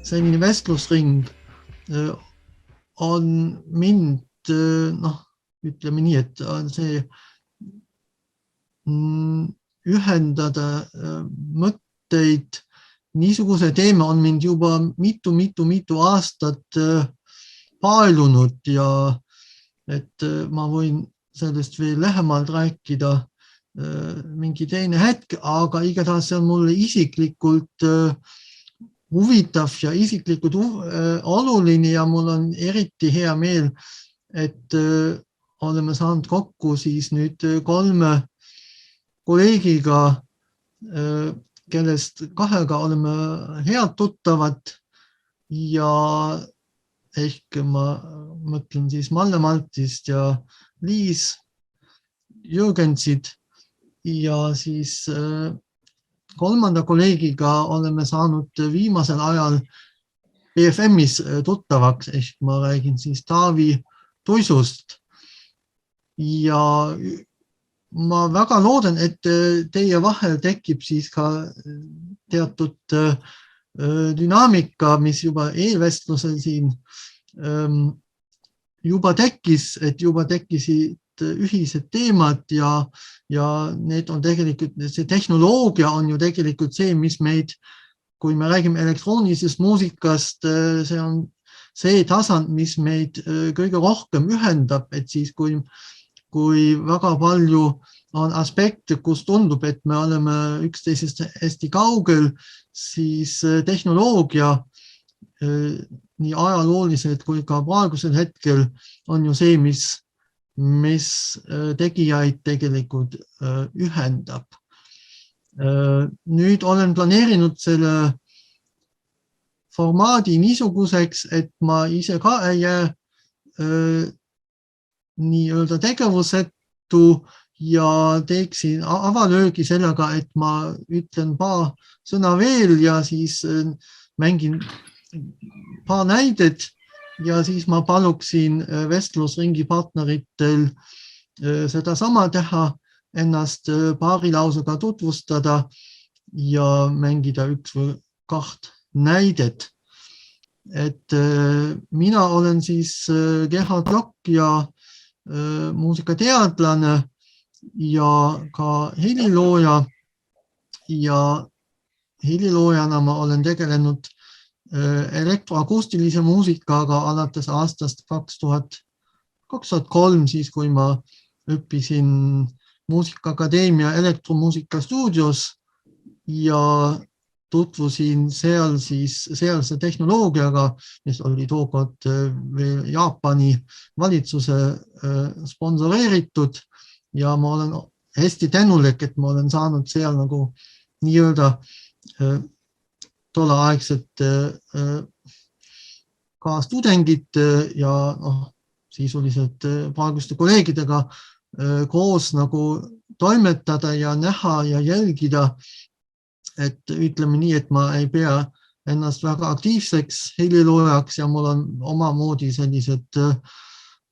selline vestlusring on mind, ütleme nii, et see ühendada mõtteid niisuguse teema on mind juba mitu aastat paelunud ja et ma võin sellest veel lähemalt rääkida mingi teine hetk, aga igatahes see on mulle isiklikult huvitav ja isiklikult oluline ja mul on eriti hea meel, et oleme saanud kokku siis nüüd 3 kolleegiga, kellest 2 oleme head tuttavad ja ehk ma mõtlen siis Malle Maltist ja Liis Jürgensit ja siis 3. kolleegiga oleme saanud viimasel ajal BFM-is tuttavaks, ehk ma räägin siis Taavi Tuisust. Ja ma väga loodan, et teie vahel tekib siis ka teatud dünaamika, mis juba e-vestlusel siin juba tekkis, et juba tekkisid ühised teemad ja need on tegelikult, see tehnoloogia on ju tegelikult see, mis meid, kui me räägime elektroonilisest muusikast, see on see tasand, mis meid kõige rohkem ühendab, et siis kui väga palju on aspekte, kus tundub, et me oleme üksteisest hästi kaugel, siis tehnoloogia nii ajalooliselt kui ka praegusel hetkel on ju see, mis tegijaid tegelikult ühendab. Nüüd olen planeerinud selle formaadi niisuguseks, et ma ise ka ei jää nii-öelda tegevusetu ja teeksin avalöögi sellega, et ma ütlen paar sõna veel ja siis mängin paar näidet ja siis ma paluksin vestlusringi partneritel seda sama teha, ennast paari lausega tutvustada ja mängida 1 või 2 näidet. Et mina olen siis Gerhard Lokk ja muusikateadlane ja ka helilooja ja heliloojana ma olen tegelenud elektroakustilise muusikaga alates aastast 2003, siis kui ma õppisin Muusikaakadeemia elektromuusika stuudios ja tutvusin seal siis sealse tehnoloogiaga, mis oli tookord veel Jaapani valitsuse sponsoreeritud ja ma olen hästi tänulik, et ma olen saanud seal nagu nii-öelda tolleaegset ka tudengid ja sisuliselt praeguste kolleegidega koos nagu toimetada ja näha ja jälgida, et ütleme nii, et ma ei pea ennast väga aktiivseks heliloojaks ja mul on omamoodi sellised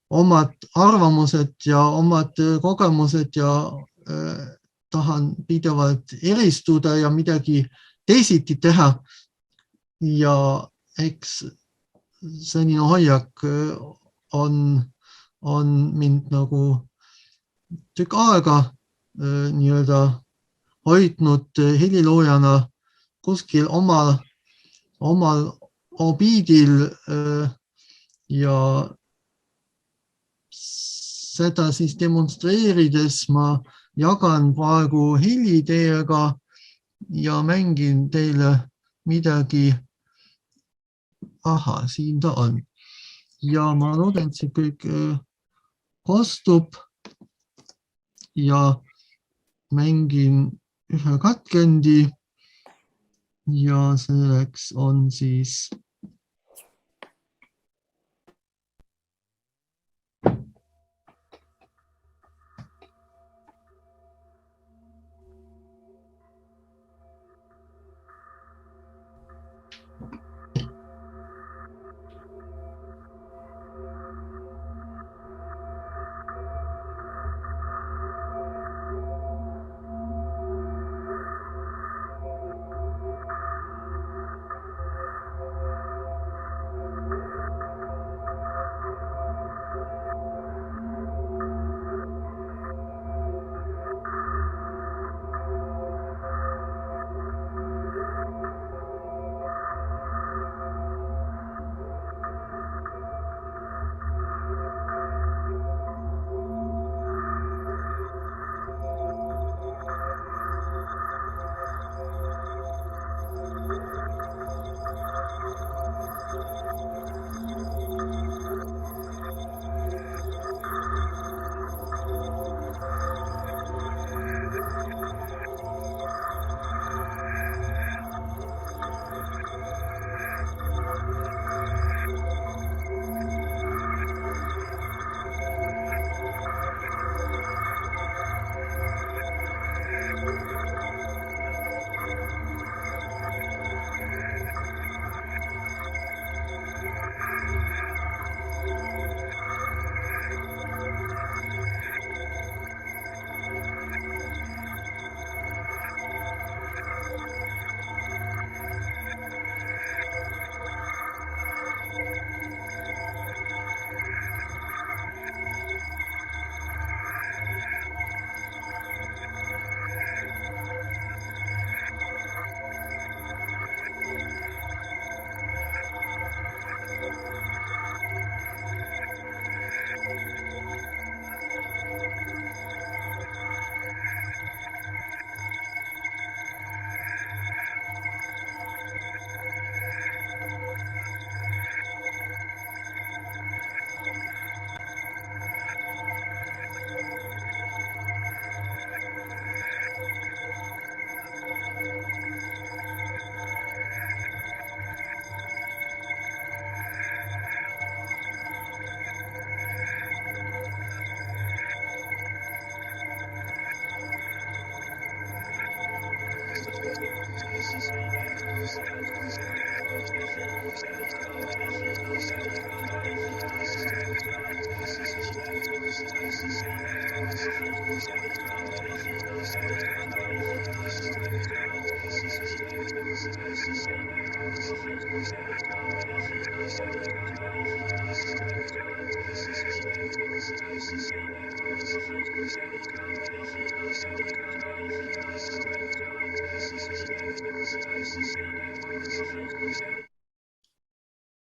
omad arvamused ja omad kogemused ja tahan pidevalt eristuda ja midagi teisiti teha ja eks selline hoiak on mind nagu tükk aega nii-öelda hoidnud heliloojana kuskil omal orbiidil ja seda siis demonstreerides ma jagan praegu heli teiega ja mängin teile midagi. Aha, siin ta on. Ja ma loodan, et see kõik kostub ja mängin ühe katkendi ja selleks on siis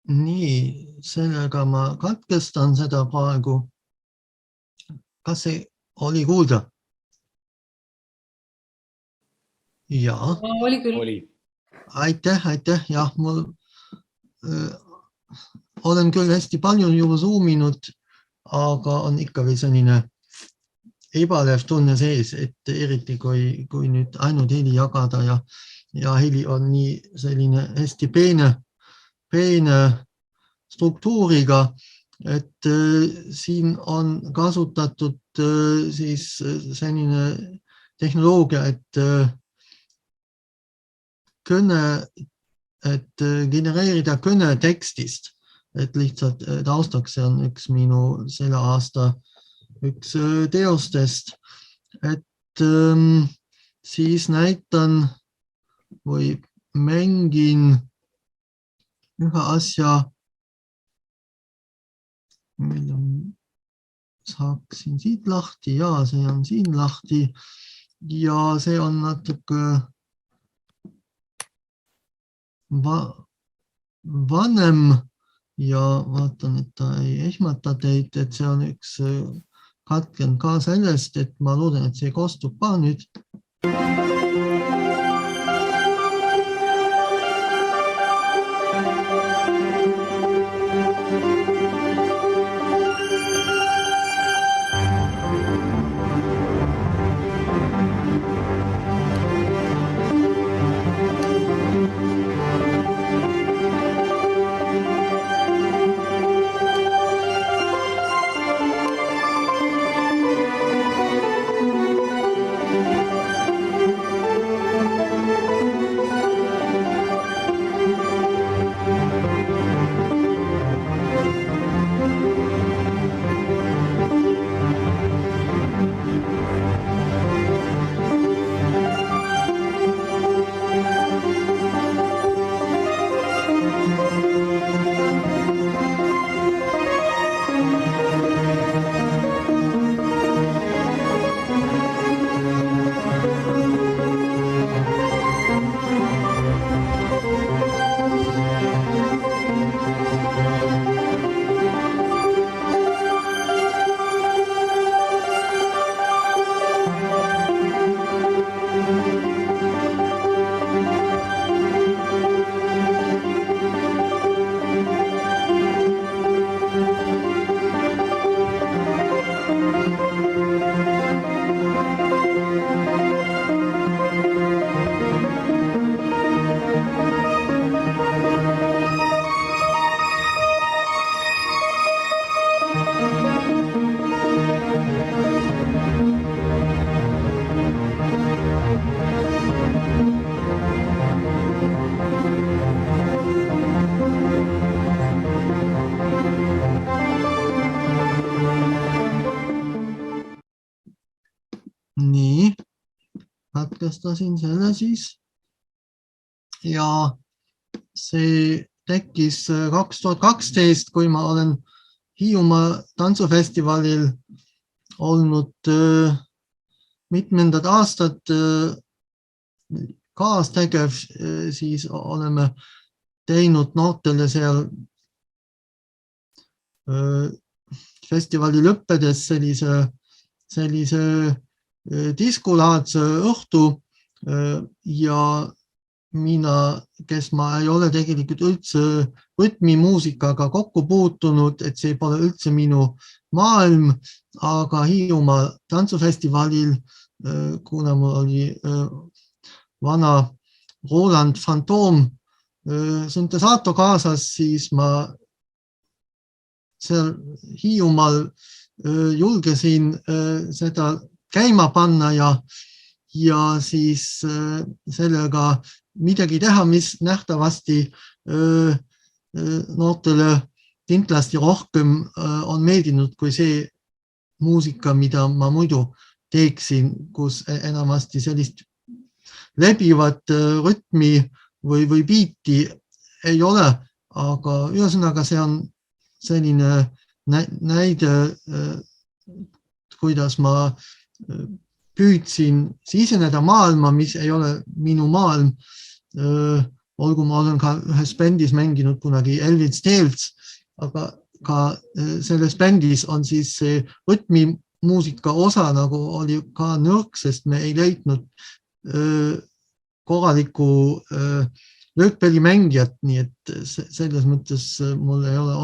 Nii, sellega ma katkestan seda praegu. Kas see oli kuulda? Jaa. Oli küll. Oli. Aitäh. Jah, mul olen küll hästi palju juba zoominud, aga on ikka veel selline ebalev tunne sees, et eriti kui nüüd ainult heli jagada ja heli on nii selline hästi peene struktuuriga, et siin on kasutatud siis selline tehnoloogia, et genereerida kõne tekstist, et lihtsalt taustaks, see on üks minu selle aasta üks teostest, et siis näitan või mängin ühe asja, saaksin siit lahti ja see on siin lahti ja see on natuke vanem ja vaatan, et ta ei ehmata teid, et see on üks katken ka sellest, et ma loodan, et see kostub ka nüüd. Nii, katkestasin selle siis ja see tekkis 2012, kui ma olen Hiiumaa tantsufestivalil olnud mitmendad aastad kaastegev, siis oleme teinud noortele seal festivali lõppedes sellise diskulaadse õhtu ja mina, kes ma ei ole tegelikult üldse võtmimuusikaga kokku puutunud, et see pole üldse minu maailm, aga Hiiumaa tantsufestivalil, kuna mul oli vana Roland Fantoom süntesaator kaasas, siis ma seal Hiiumaal julgesin seda käima panna ja siis sellega midagi teha, mis nähtavasti noortele kindlasti rohkem on meeldinud kui see muusika, mida ma muidu teeksin, kus enamasti sellist lebivat rütmi või biiti ei ole, aga ühesõnaga see on selline näide, kuidas ma püüdsin siseneda maailma, mis ei ole minu maailm. Olgu ma olen ka ühes bändis mänginud kunagi Elvis Tales, aga ka selles bändis on siis see rütmimuusika osa nagu oli ka nõrk, sest me ei leidnud korralikku löökpellimängijat, nii et selles mõttes mul ei ole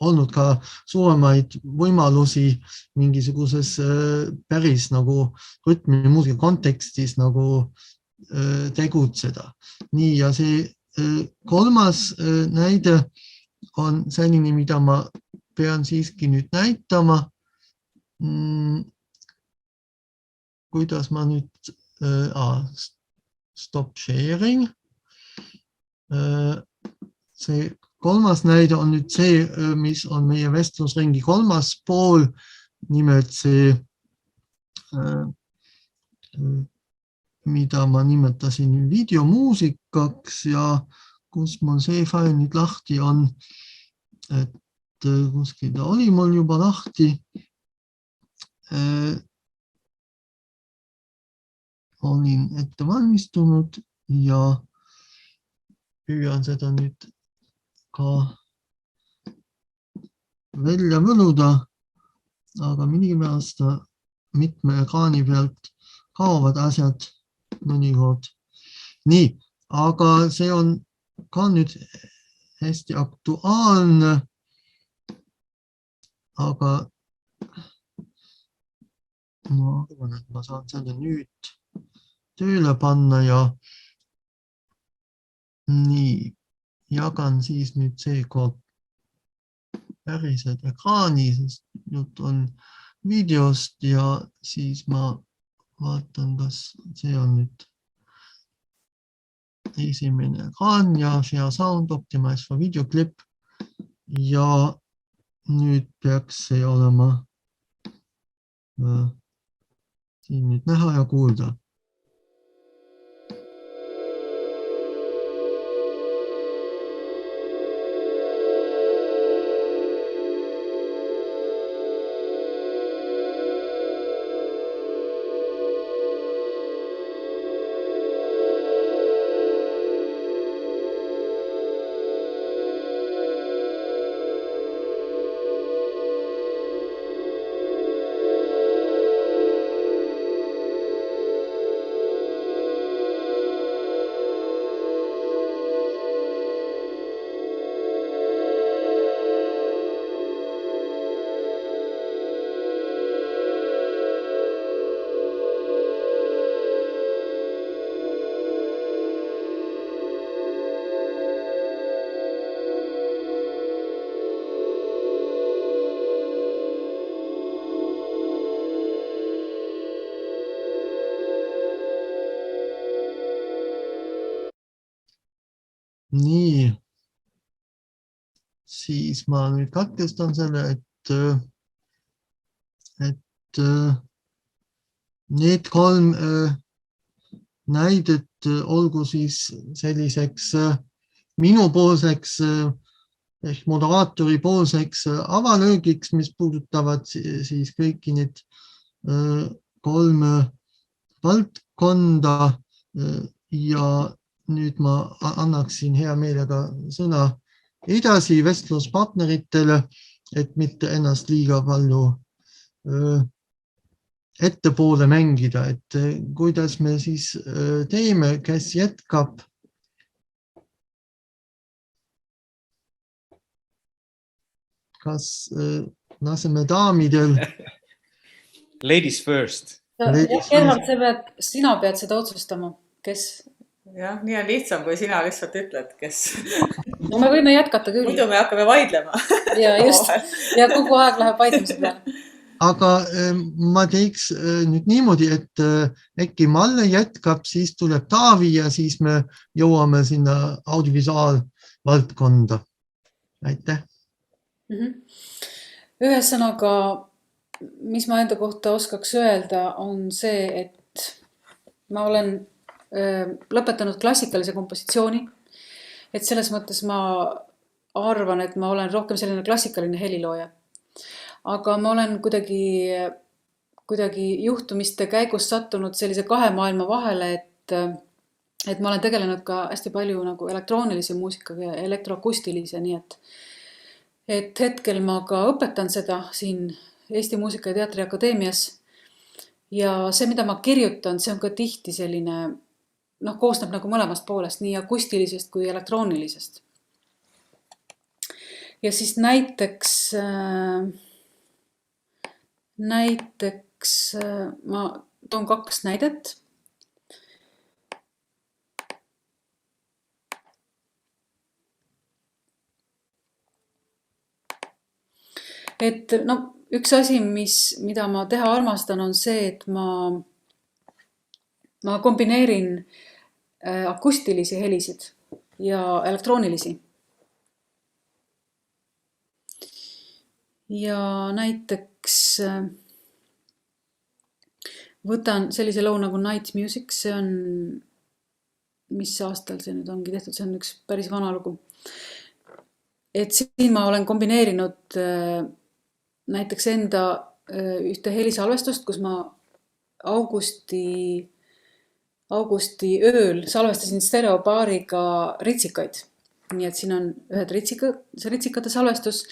olnud ka suuremaid võimalusi mingisuguses päris nagu rütmimuusika kontekstis nagu tegutseda. Nii, ja see kolmas näide on selline, mida ma pean siiski nüüd näitama. Kuidas ma nüüd stop sharing. See kolmas näide on nüüd see, mis on meie vestlusringi kolmas pool, nimelt see, mida ma nimetasin videomuusikaks ja kus mul see fail nüüd lahti on, et kuskil ta oli mul juba lahti. Olin ette valmistunud ja püüan seda nüüd ka välja võluda, aga millegipärast mitme ekraani pealt kaovad asjad mõnikord. Nii, aga see on ka nüüd hästi aktuaalne, aga ma arvan, et ma saan selle nüüd tööle panna ja nii, jagan siis nüüd seekord päriselt ekraani, sest jutt on videost ja siis ma vaatan, kas see on nüüd esimene ekraan ja share sound, optimize for video clip ja nüüd peaks see olema siin nüüd näha ja kuulda. Nii, siis ma nüüd katkestan selle, et need kolm näidet olgu siis selliseks minupoolseks ehk moderaatori poolseks avalöögiks, mis puudutavad siis kõiki need kolme valdkonda ja nüüd ma annaksin hea meelega sõna edasi vestluspartneritele, et mitte ennast liiga palju ettepoole mängida, et kuidas me siis teeme, kes jätkab. Kas laseme daamidel? Ladies first. Gerhard, sina pead seda otsustama, kes? Jah, nii on lihtsam, kui sina lihtsalt ütled, kes. No me võime jätkata küll. Muidu me hakkame vaidlema. Ja just. Ja kogu aeg läheb vaidlemise peale. Aga ma teeks nüüd niimoodi, et äkki Malle jätkab, siis tuleb Taavi ja siis me jõuame sinna audiovisuaal valdkonda. Aitäh! Ühesõnaga, mis ma enda kohta oskaks öelda, on see, et ma olen lõpetanud klassikalise kompositsiooni. Et selles mõttes ma arvan, et ma olen rohkem selline klassikaline helilooja. Aga ma olen kuidagi juhtumiste käigus sattunud sellise kahe maailma vahele, et ma olen tegelenud ka hästi palju nagu elektroonilise muusikaga ja elektroakustilise, nii et hetkel ma ka õpetan seda siin Eesti Muusika- ja Teatriakadeemias. Ja see, mida ma kirjutan, see on ka tihti selline, koosneb nagu mõlemast poolest, nii akustilisest kui elektroonilisest. Ja siis näiteks ma toon 2 näidet. Et üks asi, mida ma teha armastan, on see, et ma kombineerin akustilisi helisid ja elektroonilisi. Ja näiteks võtan sellise loo nagu Night Music, see on, mis aastal see nüüd ongi tehtud, see on üks päris vana lugu. Et siin ma olen kombineerinud näiteks enda ühte helisalvestust, kus ma augusti ööl salvestasin stereopaariga ritsikaid. Nii et siin on ühed ritsikate salvestus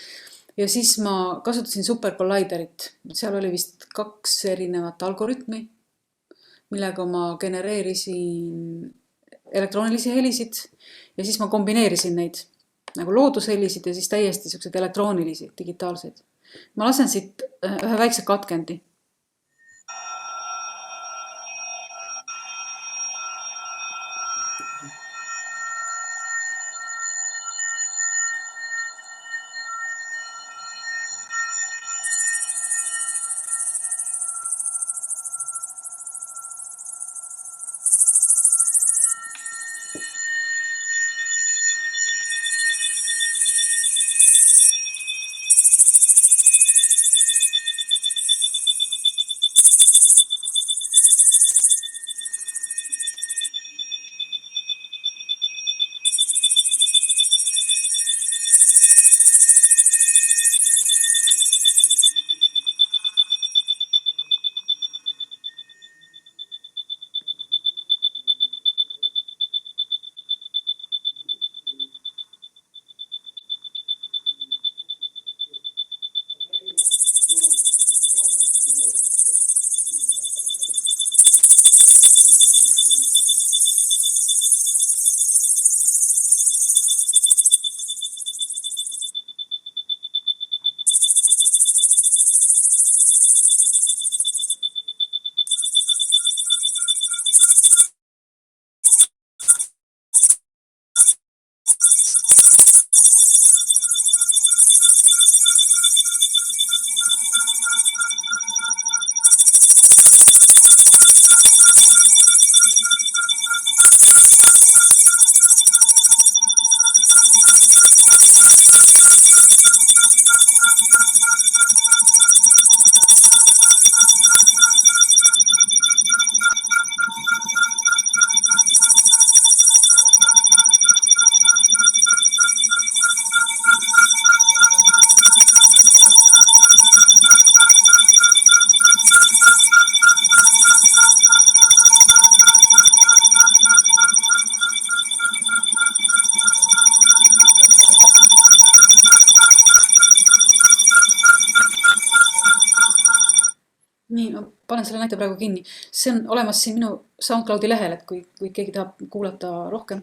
ja siis ma kasutasin Super Colliderit. Seal oli vist 2 erinevat algoritmi, millega ma genereerisin elektroonilisi helisid ja siis ma kombineerisin neid nagu loodushelisid ja siis täiesti sellised elektroonilisi, digitaalseid. Ma lasen siit ühe väikse katkendi. Nii, ma panen selle näite praegu kinni. See on olemas siin minu SoundCloudi lehel, et kui keegi tahab kuulata rohkem.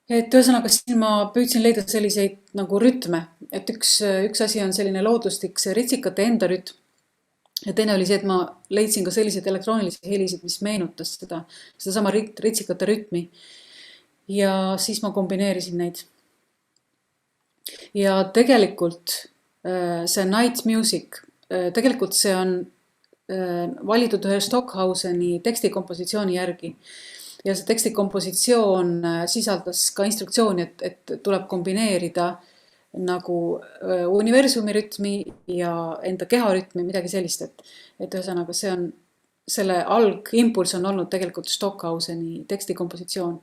Et ühesõnaga siin ma püüdsin leida selliseid nagu rütme. Et üks asi on selline loodustik, see ritsikate enda rütm. Ja teine oli see, et ma leidsin ka selliseid elektroonilisi helisid, mis meenutas seda sama ritsikate rütmi. Ja siis ma kombineerisin neid. Ja tegelikult see Night Music, tegelikult see on valitud ühe Stockhauseni tekstikompositsiooni järgi. ja see tekstikompositsioon sisaldas ka instruktsiooni, et tuleb kombineerida nagu universumi rütmi ja enda keharütmi, midagi sellist, et ühesõnaga selle algimpulss on olnud tegelikult Stockhauseni tekstikompositsioon.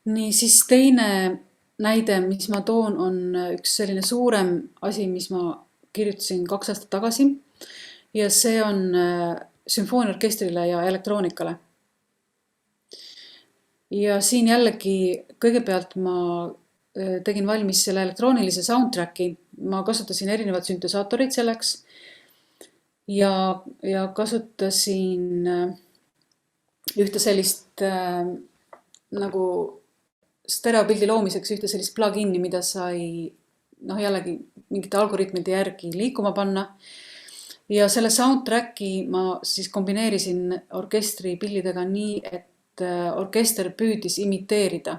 Nii, siis teine näide, mis ma toon, on üks selline suurem asi, mis ma kirjutasin 2 aastat tagasi ja see on sümfooniaorkestrile ja elektroonikale. Ja siin jällegi kõigepealt ma tegin valmis selle elektroonilise soundtracki, ma kasutasin erinevad syntesaatorid selleks ja kasutasin ühte sellist nagu stereopildi loomiseks ühte sellist plugini, mida sai jällegi mingite algoritmide järgi liikuma panna. Ja selle soundtracki ma siis kombineerisin orkestri pillidega nii, et orkester püüdis imiteerida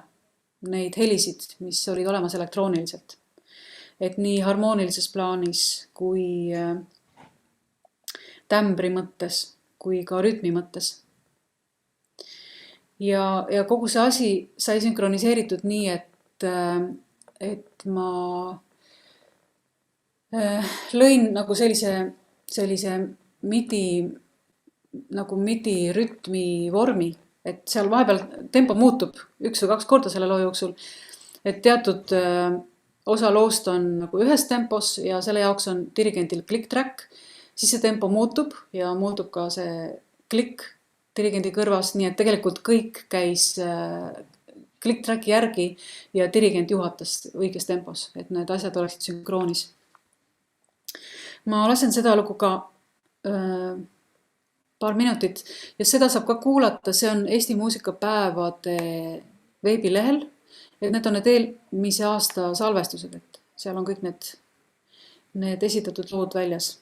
neid helisid, mis olid olemas elektrooniliselt. Et nii harmoonilises plaanis kui tämbri mõttes, kui ka rütmi mõttes. Ja kogu see asi sai sünkroniseeritud nii, et ma lõin nagu sellise midi rütmi vormi, et seal vahepeal tempo muutub 1 või 2 korda selle loo jooksul, et teatud osa loost on nagu ühes tempos ja selle jaoks on dirigendil click track, siis see tempo muutub ja muutub ka see klikk dirigendi kõrvas, nii et tegelikult kõik käis click tracki järgi ja dirigent juhatas õiges tempos, et need asjad oleksid sünkroonis. Ma lasen seda lugu ka paar minutit ja seda saab ka kuulata, see on Eesti muusikapäevade veebilehel, et need on need eelmise aasta salvestused, et seal on kõik need esitatud lood väljas.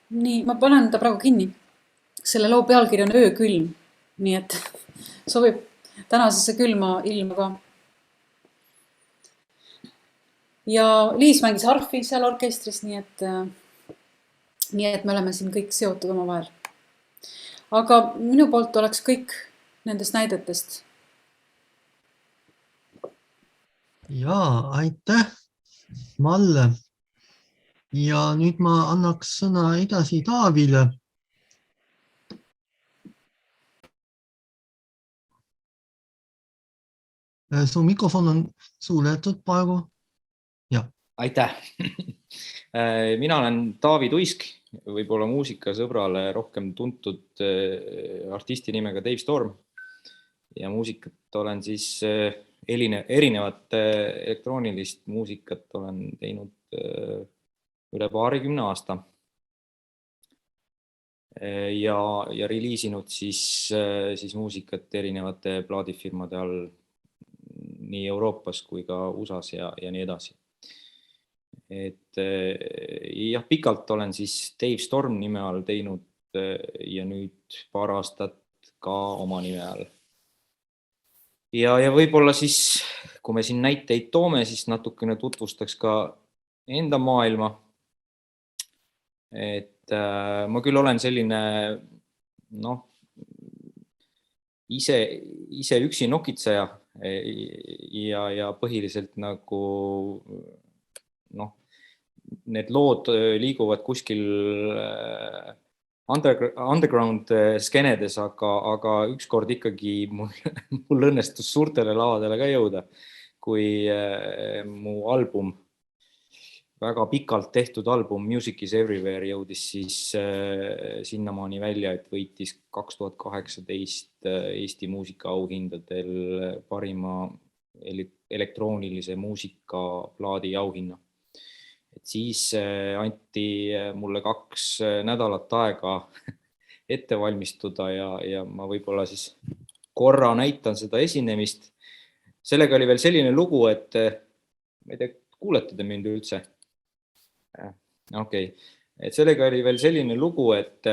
nii, ma panen ta praegu kinni. Selle loo pealkiri on Öökülm, nii et sobib tänasesse külma ilma ka. Ja Liis mängis harfi seal orkestris, nii et me oleme siin kõik seotud oma vahel. Aga minu poolt oleks kõik nendest näidetest. Jaa, aitäh, Malle. Ja nüüd ma annaks sõna edasi Taavile. Su mikrofon on suletud praegu. Ja. Aitäh! Mina olen Taavi Tuisk, võib-olla muusikasõbrale rohkem tuntud artisti nimega Dave Storm. Ja muusikat olen siis erinevat elektroonilist muusikat olen teinud üle 20 aasta. Ja reliisinud siis muusikat erinevate plaadifirmade all nii Euroopas kui ka USAs ja nii edasi. Et jah, pikalt olen siis Dave Storm nime all teinud ja nüüd paar aastat ka oma nime all. Ja võib-olla siis, kui me siin näiteid toome, siis natukene tutvustaks ka enda maailma. Et ma küll olen selline, ise üksi nokitseja ja põhiliselt nagu, need lood liiguvad kuskil underground skenedes, aga ükskord ikkagi mul õnnestus suurtele lavadele ka jõuda, kui mu album, väga pikalt tehtud album Music is Everywhere jõudis siis sinnamaani välja, et võitis 2018 Eesti muusikaauhindadel parima elektroonilise muusikaplaadi auhinna. Et siis anti mulle 2 nädalat aega ette valmistuda ja ma võib-olla siis korra näitan seda esinemist. Sellega oli veel selline lugu, et ma ei tea, kuulete te mind üldse? Okei. Et sellega oli veel selline lugu, et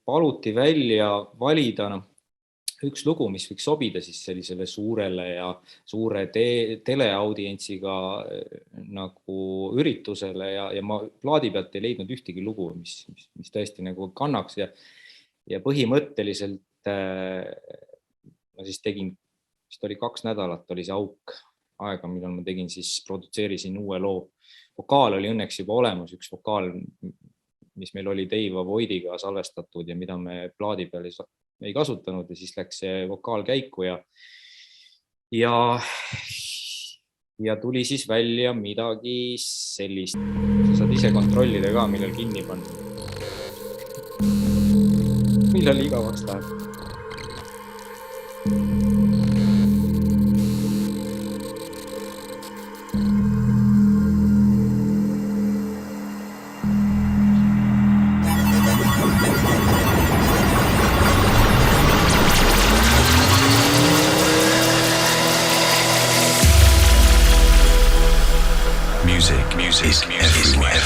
paluti välja valida üks lugu, mis võiks sobida siis sellisele suurele ja suure teleaudientsiga nagu üritusele ja ma plaadi pealt ei leidnud ühtegi lugu, mis tõesti nagu kannaks ja põhimõtteliselt ma siis tegin, vist oli 2 nädalat oli see auk aega, millal ma tegin siis, produtseerisin uue loo. Vokaal oli õnneks juba olemas, üks vokaal, mis meil oli Dave Avoidiga salvestatud ja mida me plaadi peal ei kasutanud ja siis läks see vokaal käiku ja tuli siis välja midagi sellist. Sa saad ise kontrollida ka, millal kinni panna. Millal igavaks läheb. Music everywhere.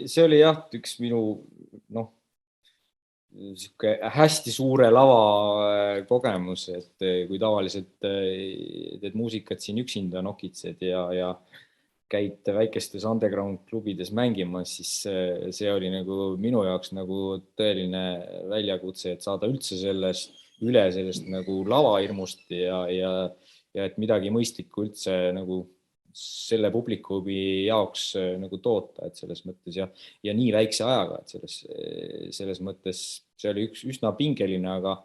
see oli jah, üks minu hästi suure lava kogemus, et kui tavaliselt teed muusikat siin üksinda nokitsed ja käid väikestes underground klubides mängimas, siis see oli nagu minu jaoks nagu tõeline väljakutse, et saada üldse üle sellest nagu lavahirmust ja et midagi mõistlikku üldse nagu selle publikumi jaoks nagu toota, et selles mõttes ja nii väikse ajaga, et selles mõttes see oli üks üsna pingeline, aga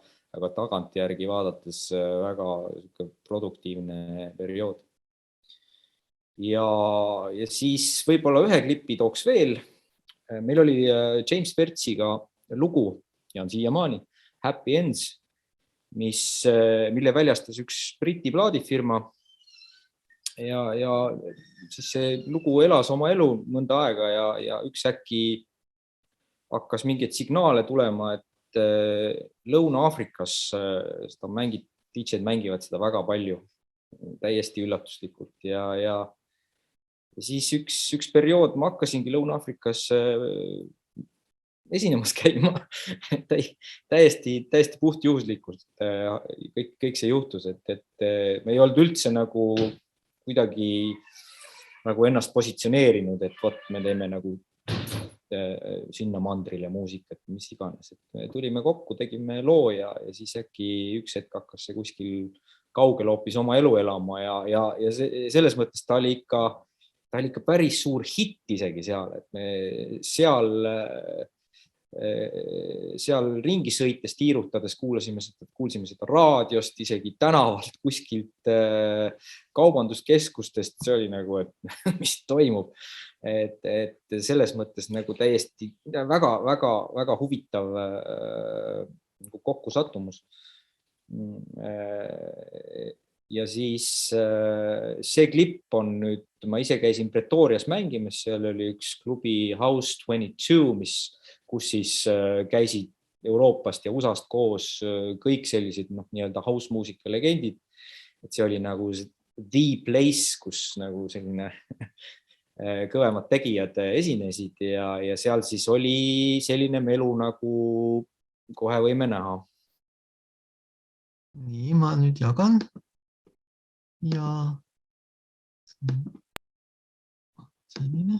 tagantjärgi vaadates väga produktiivne periood. Ja siis võib-olla ühe klipi tooks veel. Meil oli James Pertsiga lugu ja on siiamaani Happy Ends, mille väljastas üks Briti plaadifirma ja siis see lugu elas oma elu mõnda aega ja üks äkki hakkas mingeid signaale tulema, et Lõuna-Aafrikas DJ'd mängivad seda väga palju, täiesti üllatuslikult ja siis üks periood ma hakkasingi Lõuna-Aafrikas esinemas käima täiesti puhtjuhuslikult. Kõik see juhtus, et me ei olnud üldse nagu kuidagi nagu ennast positsioneerinud, et võt, me teeme nagu sinna mandrile muusikat, mis iganes. Et tulime kokku, tegime loo ja siis äkki üks hetk hakkas see kuskil kaugel hoopis oma elu elama ja selles mõttes ta oli ikka päris suur hitt isegi seal, et me seal ringi sõites, tiirutades kuulsime seda raadiost, isegi tänavalt kuskilt kaubanduskeskustest, see oli nagu, et mis toimub, et selles mõttes nagu täiesti väga huvitav kokkusattumus. Ja siis see klipp on nüüd, ma ise käisin Pretorias mängimas, seal oli üks klubi House 22, kus siis käisid Euroopast ja USAst koos kõik sellised nii-öelda house muusika legendid. Et see oli nagu the place, kus nagu selline kõvemad tegijad esinesid ja seal siis oli selline melu nagu kohe võime näha. Nii, ma nüüd jagan ja selline.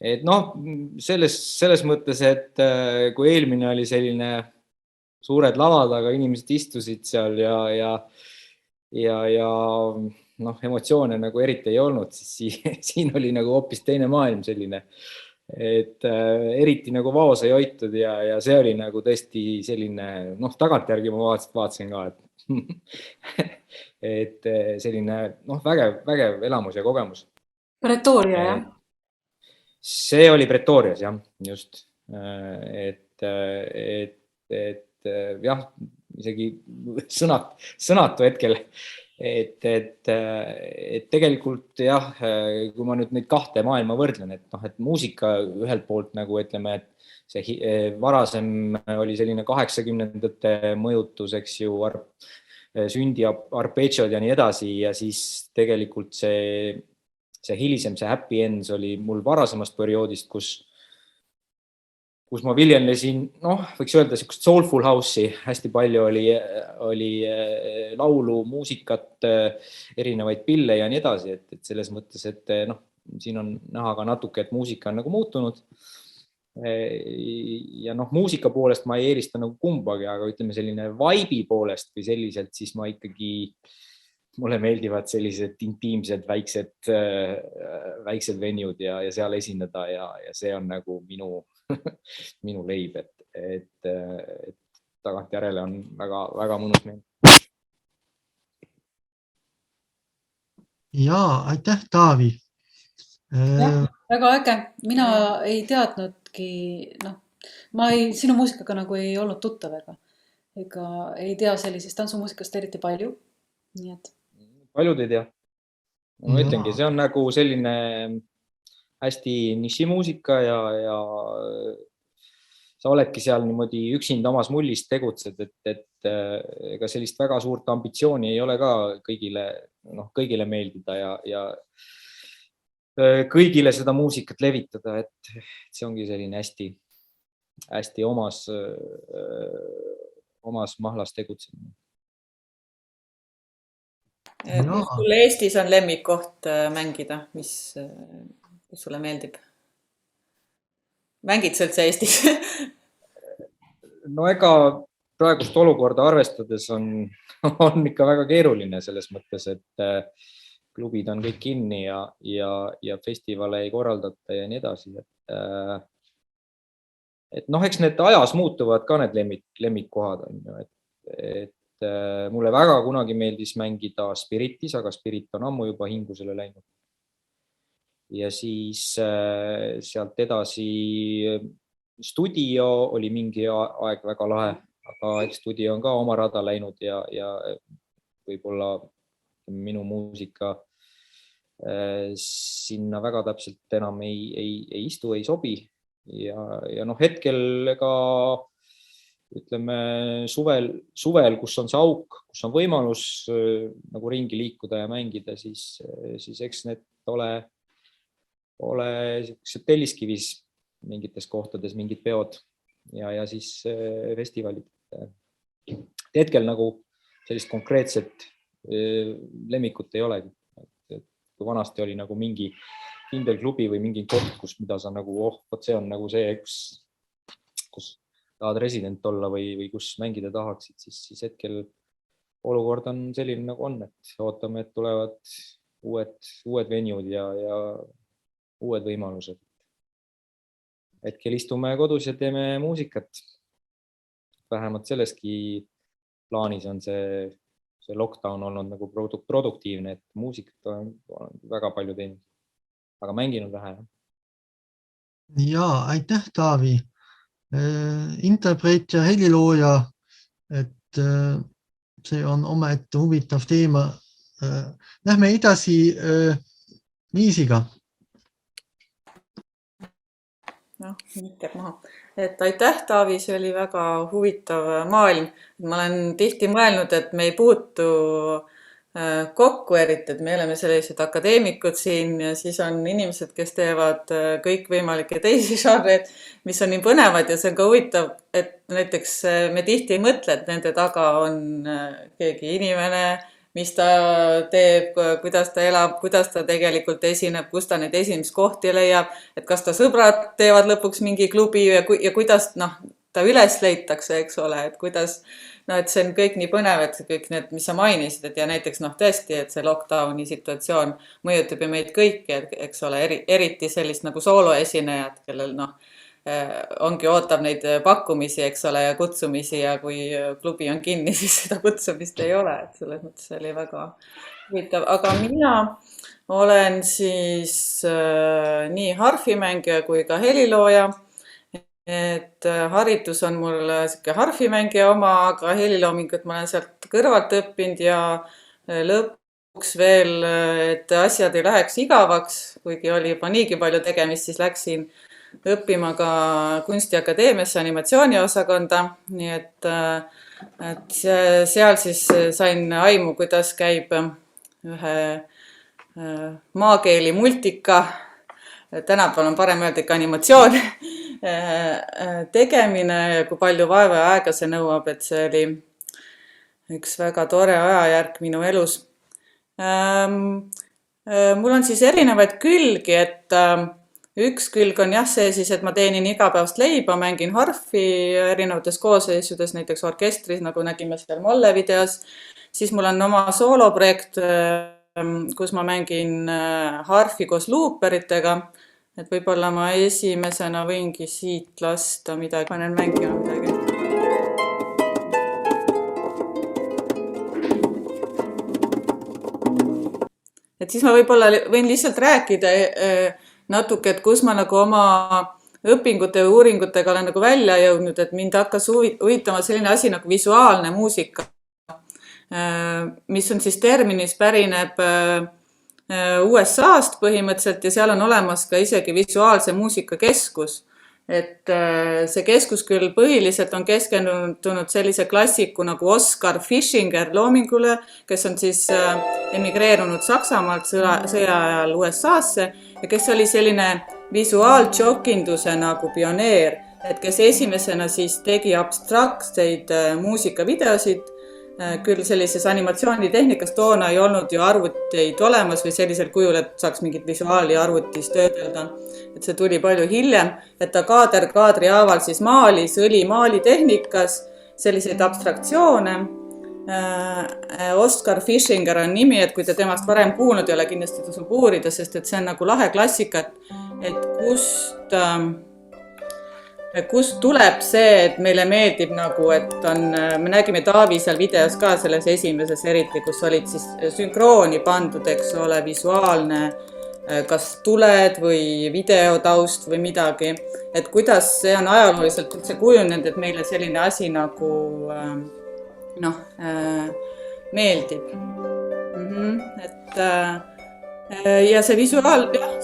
Et selles mõttes, et kui eelmine oli selline suured lavad, aga inimesed istusid seal ja emotsioone nagu eriti ei olnud, siis siin oli nagu hoopis teine maailm selline, et eriti nagu vaos ei hoitud ja see oli nagu tõesti selline, tagantjärgi ma vaatasin ka, et selline vägev elamus ja kogemus. Pretoria, jah? See oli Pretorias, jah, just. Et jah, isegi sõnatu hetkel et tegelikult jah, kui ma nüüd neid kahte maailma võrdlen, et noh, et muusika ühelt poolt nagu ütleme, et see varasem oli selline 80-ndate mõjutus, eks ju, sündi arpeggiod ja nii edasi, ja siis tegelikult see hilisem, see Happy Ends oli mul varasemast perioodist, kus ma viljelnesin, noh, võiks öelda niisugust soulful house'i, hästi palju oli laulu, muusikat, erinevaid pille ja nii edasi, et selles mõttes, et noh, siin on näha ka natuke, et muusika on nagu muutunud. Ja noh, muusika poolest ma ei eelista nagu kumbagi, aga ütleme selline vibe'i poolest või selliselt, siis ma ikkagi, mulle meeldivad sellised intiimsed väiksed venued ja seal esineda ja see on nagu minu leib, et tagantjärele on väga mõnus meelde. Jaa, aitäh, Taavi. Väga äge. Mina ei teadnudki, noh, sinu muusikaga nagu ei olnud tuttav ega ei tea sellisest tantsumuusikast eriti palju. Nii et. Paljud ei tea. Ma ütlengi, see on nagu selline hästi nišimuusika ja sa oledki seal niimoodi üksinda omas mullis tegutsed, et ega sellist väga suurt ambitsiooni ei ole ka kõigile meeldida ja kõigile seda muusikat levitada, et see ongi selline hästi omas mahlas tegutsemine. Mis sul Eestis on lemmikkoht mängida, mis sulle meeldib? Mängid sa üldse Eestis? No ega praegust olukorda arvestades on ikka väga keeruline selles mõttes, et klubid on kõik kinni ja festivale ei korraldata ja nii edasi. Et noh, eks need ajas muutuvad ka need lemmikkohad on ju, et mulle väga kunagi meeldis mängida Spiritis, aga Spirit on ammu juba hingusele läinud. Ja siis sealt edasi Studio oli mingi aeg väga lahe, aga eks Studio on ka oma rada läinud ja võib-olla minu muusika sinna väga täpselt enam ei istu, ei sobi. Ja noh, hetkel ka ütleme suvel, kus on see auk, kus on võimalus nagu ringi liikuda ja mängida, siis eks need ole Telliskivis mingites kohtades mingid peod ja siis festivalid. Hetkel nagu sellist konkreetset lemmikut ei olegi. Kui vanasti oli nagu mingi kindel klubi või mingi koht, mida sa nagu, see on nagu see, kus tahad resident olla või kus mängida tahaksid, siis hetkel olukord on selline nagu on, et ootame, et tulevad uued venued ja uued võimalused. Hetkel istume kodus ja teeme muusikat. Vähemalt selleski plaanis on see lockdown olnud nagu produktiivne, et muusikat on väga palju teinud, aga mänginud vähe. Jaa, aitäh, Taavi. Interpreet ja helilooja, et see on omaette huvitav teema. Lähme edasi Liisiga. Noh, nikkab maha. Et aitäh, Taavi, see oli väga huvitav maailm. Ma olen tihti mõelnud, et me ei puutu kokku eriti, et me oleme sellised akadeemikud siin ja siis on inimesed, kes teevad kõikvõimalikke teisi žanreid, mis on nii põnevad ja see on ka huvitav, et näiteks me tihti ei mõtle, et nende taga on keegi inimene, mis ta teeb, kuidas ta elab, kuidas ta tegelikult esineb, kus ta neid esinemiskohti leiab, et kas ta sõbrad teevad lõpuks mingi klubi ja kuidas ta üles leitakse, eks ole, et kuidas, et see on kõik nii põnev, et kõik need, mis sa mainisid, et ja näiteks tõesti, et see lockdowni situatsioon mõjutab ju meid kõiki, eks ole, eriti sellist nagu sooloesinejad, kellel ongi ootab neid pakkumisi, eks ole, ja kutsumisi ja kui klubi on kinni, siis seda kutsumist ei ole, et selles mõttes oli väga huvitav. Aga mina olen siis nii harfimängija kui ka helilooja, et haridus on mul harfimängija oma, aga heliloomingut ma olen sealt kõrvalt õppinud ja lõpuks veel, et asjad ei läheks igavaks, kuigi oli juba niigi palju tegemist, siis läksin õppima ka Kunstiakadeemiasse animatsiooniosakonda, nii et seal siis sain aimu, kuidas käib ühe maakeeli multika, tänapäeval on parem öelda ikka animatsioon, tegemine ja kui palju vaeva ja aega see nõuab, et see oli üks väga tore ajajärk minu elus. Mul on siis erinevaid külgi, et üks külg on jah see siis, et ma teenin igapäevast leiba, mängin harfi erinevates koosseisudes, näiteks orkestris, nagu nägime seal Molle videos. Siis mul on oma sooloprojekt, kus ma mängin harfi koos luuperitega. Et võib-olla ma esimesena võingi siit lasta midagi, panen mängima midagi. Et siis ma võib-olla võin lihtsalt rääkida natuke, et kus ma nagu oma õpingute ja uuringutega olen nagu välja jõudnud, et mind hakkas huvitama selline asi nagu visuaalne muusika, mis on siis terminis pärineb USA-st põhimõtteliselt ja seal on olemas ka isegi visuaalse muusika keskus. Et see keskus küll põhiliselt on keskendunud sellise klassiku nagu Oskar Fischinger loomingule, kes on siis emigreerunud Saksamaalt sõja ajal USA-sse ja kes oli selline visuaaltšokinduse nagu pioneer, et kes esimesena siis tegi abstraktseid muusikavideosid, küll sellises animatsioonitehnikas toona ei olnud ju arvuteid olemas või sellisel kujul, et saaks mingit visuaali arvutis töödelda. Et see tuli palju hiljem, et ta kaadri haaval siis maalis õlimaalitehnikas selliseid abstraktsioone. Oskar Fischinger on nimi, et kui te temast varem kuulnud ei ole, kindlasti tasub uurida, sest et see on nagu lahe klassika, et kust tuleb see, et meile meeldib nagu, et me nägime Taavi seal videos ka selles esimeses eriti, kus olid siis sünkrooni pandud, eks ole, visuaalne, kas tuled või videotaust või midagi, et kuidas see on ajalooliselt üldse kujunenud, et meile selline asi nagu meeldib. Ja see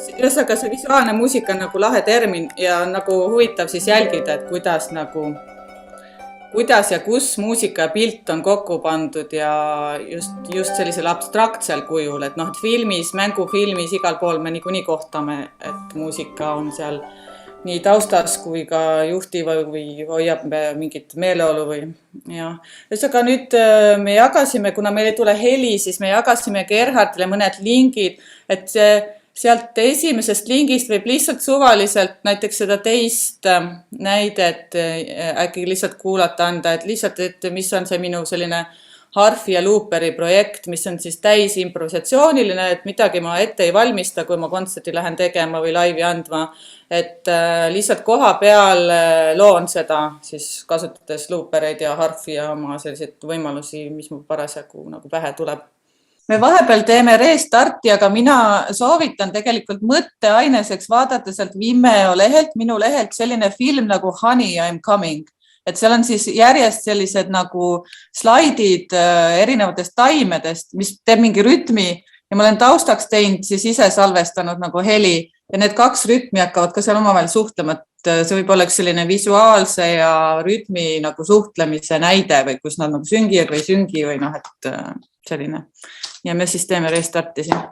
see visuaalne muusika on nagu lahe termin ja nagu huvitav siis jälgida, et kuidas ja kus muusika ja pilt on kokku pandud ja just sellisel abstraktsel kujul, et filmis, mängufilmis, igal pool me niikuinii kohtame, et muusika on seal nii taustas kui ka juhtiva või hoiab mingit meeleolu või jah. Aga nüüd me jagasime, kuna meil ei tule heli, siis me jagasime Gerhardile mõned lingid, et sealt esimesest lingist võib lihtsalt suvaliselt näiteks seda teist näidet äkki lihtsalt kuulata anda, et lihtsalt, et mis on see minu selline harfi ja luuperi projekt, mis on siis täis improvisatsiooniline, et midagi ma ette ei valmista, kui ma kontserti lähen tegema või laivi andma, et lihtsalt koha peal loon seda siis kasutades luupereid ja harfi ja oma selliseid võimalusi, mis mu parasjagu nagu pähe tuleb. Me vahepeal teeme restarti, aga mina soovitan tegelikult mõtteaineseks vaadata sealt Vimeo lehelt, minu lehelt selline film nagu Honey, I'm Coming. Et seal on siis järjest sellised nagu slaidid erinevatest taimedest, mis teeb mingi rütmi ja ma olen taustaks teinud siis ise salvestanud nagu heli ja need kaks rütmi hakkavad ka seal omavahel suhtlema, et see võib olla üks selline visuaalse ja rütmi nagu suhtlemise näide või kus nad nagu süngivad või süngi või et selline. Ja me siis teeme restarti siin.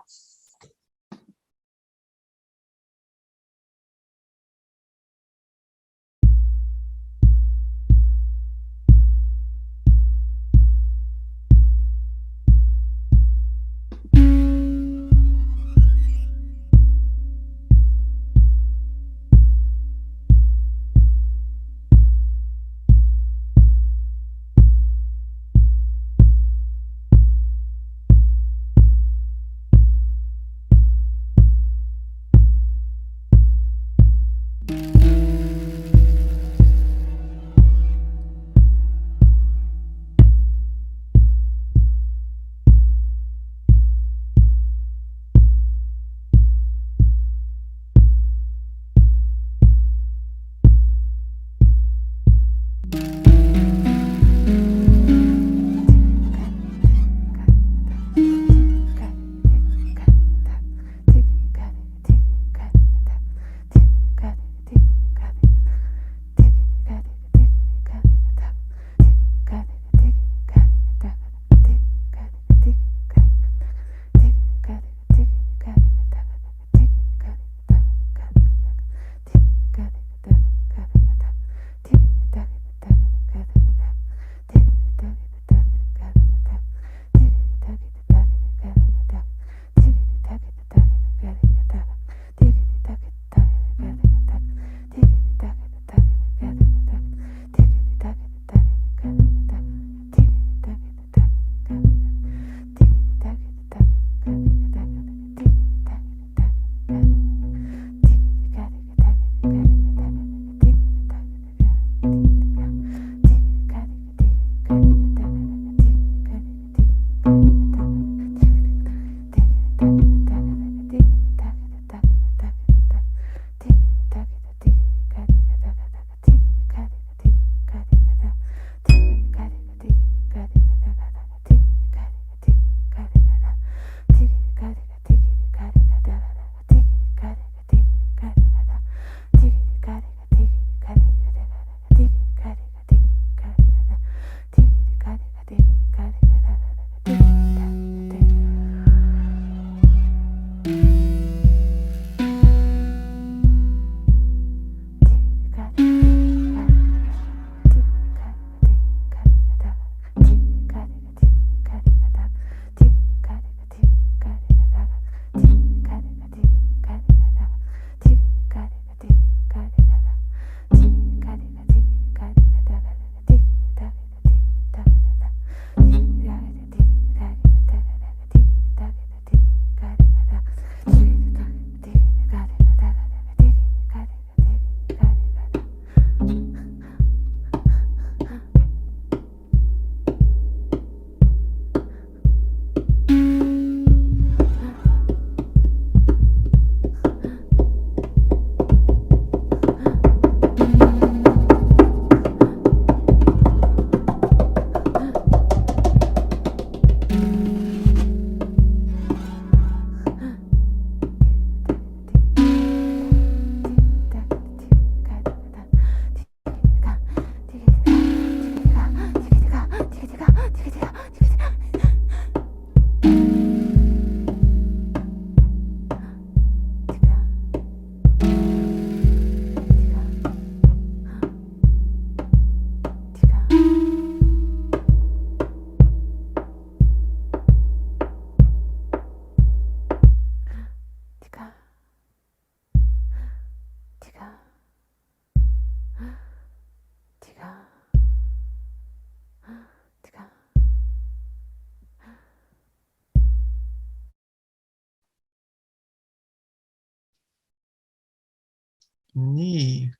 nii,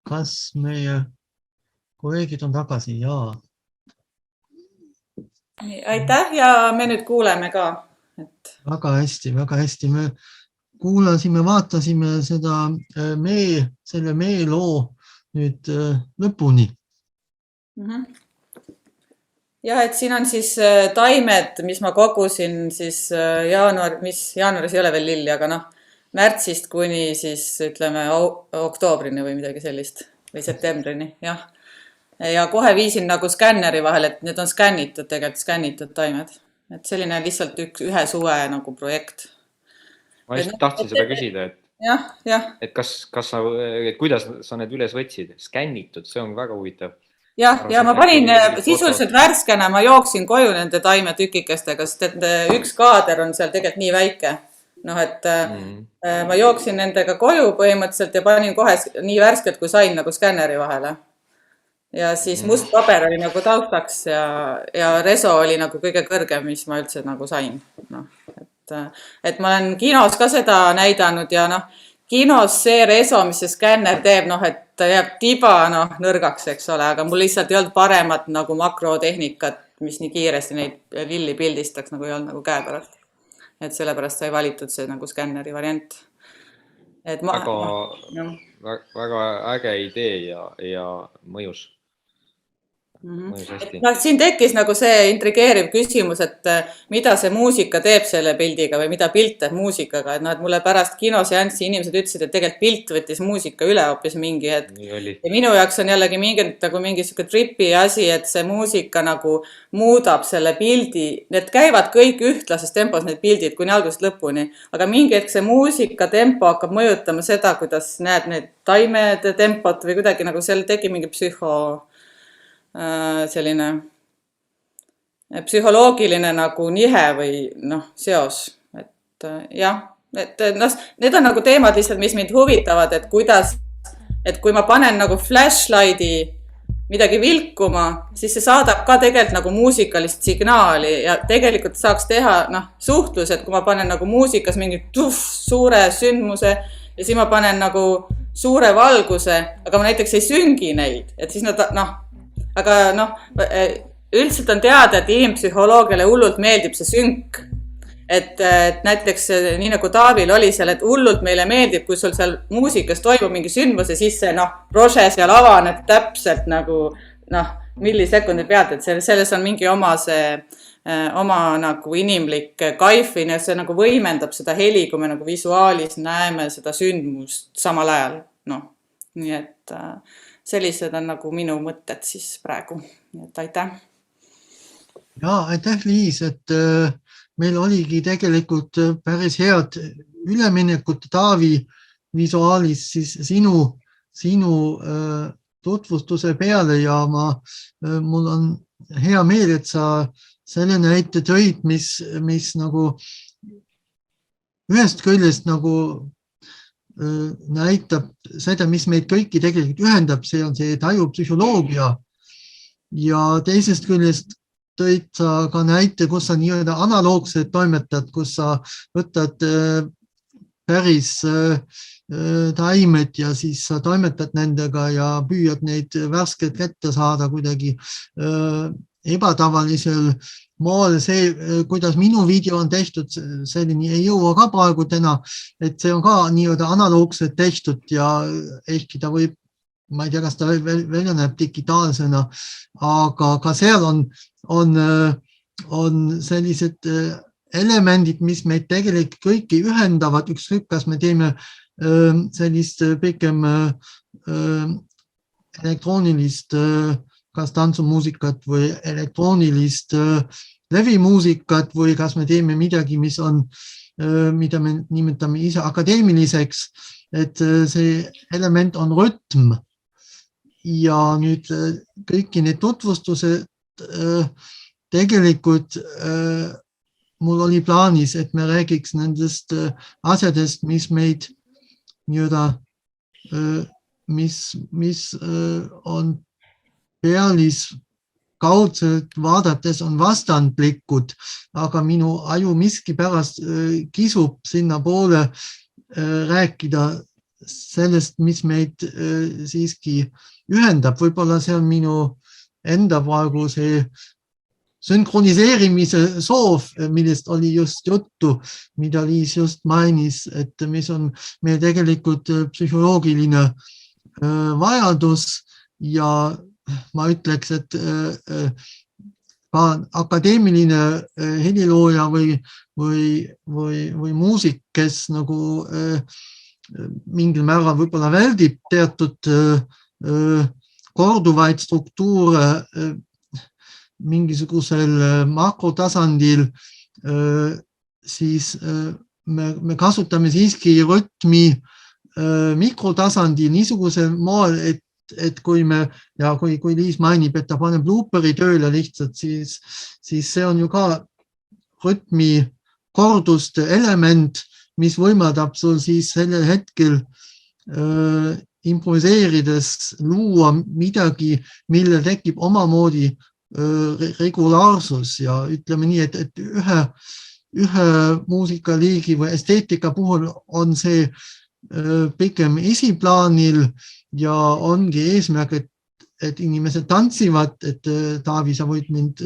kas meie kolleegid on tagasi? Jaa. Aitäh ja me nüüd kuuleme ka. Väga hästi, väga hästi. Me kuulasime, vaatasime seda selle meie loo nüüd lõpuni. Jah, et siin on siis taimed, mis ma kogusin siis jaanuaris ei ole veel lilli, aga noh, märtsist kuni siis ütleme oktoobrini või midagi sellist või septembrini, jah. Ja kohe viisin nagu skänneri vahel, et need on skännitud taimed. Et selline lihtsalt ühe suve nagu projekt. Ma just tahtsin seda küsida, et kuidas sa need üles võtsid? Skännitud, see on väga huvitav. Ja ma panin sisuliselt värskena, ma jooksin koju nende taimetükikestega, sest et üks kaader on seal tegelikult nii väike. Noh, et ma jooksin nendega koju põhimõtteliselt ja panin kohe nii värskelt, kui sain nagu skänneri vahele. Ja siis must paber oli nagu taustaks ja reso oli nagu kõige kõrgem, mis ma üldse nagu sain. No, et ma olen kinos ka seda näidanud ja noh, kinos see reso, mis see skänner teeb, noh, et ta jääb tiba nõrgaks, eks ole, aga mul lihtsalt ei olnud paremat nagu makrotehnikat, mis nii kiiresti neid lilli pildistaks, nagu ei olnud nagu käepärast. Et sellepärast sai valitud see nagu skänneri variant. Et väga äge idee ja mõjus. Siin tekkis nagu see intrigeeriv küsimus, et mida see muusika teeb selle pildiga või mida pilt teeb muusikaga. Et mulle pärast kinoseanssi inimesed ütlesid, et tegelikult pilt võttis muusika üle hoopis mingi hetk. Ja minu jaoks on jällegi mingi siuke tripi asi, et see muusika nagu muudab selle pildi. Need käivad kõik ühtlases tempos, need pildid kuni algusest lõpuni. Aga mingi hetk see muusika tempo hakkab mõjutama seda, kuidas näed need taimed tempot või kuidagi nagu seal tekib mingi selline psühholoogiline nagu nihe või seos. Et jah, need on nagu teemad lihtsalt, mis mind huvitavad, et kui ma panen nagu flashlighti midagi vilkuma, siis see saadab ka tegelikult nagu muusikalist signaali ja tegelikult saaks teha suhtlus, et kui ma panen nagu muusikas mingi suure sündmuse ja siis ma panen nagu suure valguse, aga ma näiteks ei süngi neid, et siis aga üldiselt on teada, et inimpsühholoogiale hullult meeldib see sünk. Et näiteks nii nagu Taavil oli seal, et hullult meile meeldib, kui sul seal muusikas toimub mingi sündmus ja siis see rože seal avaneb täpselt nagu millisekundi pealt, et selles on mingi oma nagu inimlik kaifi, see nagu võimendab seda heli, kui me nagu visuaalis näeme seda sündmust samal ajal. Nii et sellised on nagu minu mõtted siis praegu. Nii et aitäh. Ja, aitäh Liis, et meil oligi tegelikult päris head üleminekut Taavi visuaalis siis sinu tutvustuse peale ja mul on hea meel, et sa selle näite tõid, mis nagu ühest küljest nagu näitab seda, mis meid kõiki tegelikult ühendab, see on see tajupsühholoogia ja teisest küljest tõid sa ka näite, kus sa nii-öelda analoogselt toimetad, kus sa võtad päris taimed ja siis sa toimetad nendega ja püüad neid värskelt kätte saada kuidagi ebatavalisel moel. See, kuidas minu video on tehtud, selleni ei jõua ka praegu täna, et see on ka nii-öelda analoogselt tehtud ja ehkki ta võib, ma ei tea, kas ta välja näeb digitaalsena, aga ka seal on sellised elemendid, mis meid tegelikult kõiki ühendavad, ükskõik, kas me teeme sellist pikem elektroonilist kas tantsumuusikat või elektroonilist levimuusikat või kas me teeme midagi, mis on, mida me nimetame ise akadeemiliseks, et see element on rütm ja nüüd kõiki need tutvustused tegelikult mul oli plaanis, et me räägiks nendest asjadest, mis meid nii-öelda, mis on pealis kaudselt vaadates on vastandlikud, aga minu aju miski pärast kisub sinna poole rääkida sellest, mis meid siiski ühendab. Võib-olla see on minu enda praegu see sünkroniseerimise soov, millest oli just juttu, mida Liis just mainis, et mis on meil tegelikult psühholoogiline vajadus ja ma ütleks, et ka akadeemiline helilooja või muusik, kes nagu mingil määral võib-olla väldib teatud korduvaid struktuure mingisugusel makrotasandil, siis me kasutame siiski rütmi mikrotasandil niisugusel moel, et kui Liis mainib, et ta paneb looperi tööle lihtsalt, siis see on ju ka rütmi korduste element, mis võimaldab sul siis sellel hetkel improviseerides luua midagi, mille tekib omamoodi regulaarsus ja ütleme nii, et ühe muusikaliigi või esteetika puhul on see pigem esiplaanil ja ongi eesmärk, et inimesed tantsivad, et Taavi, sa võid mind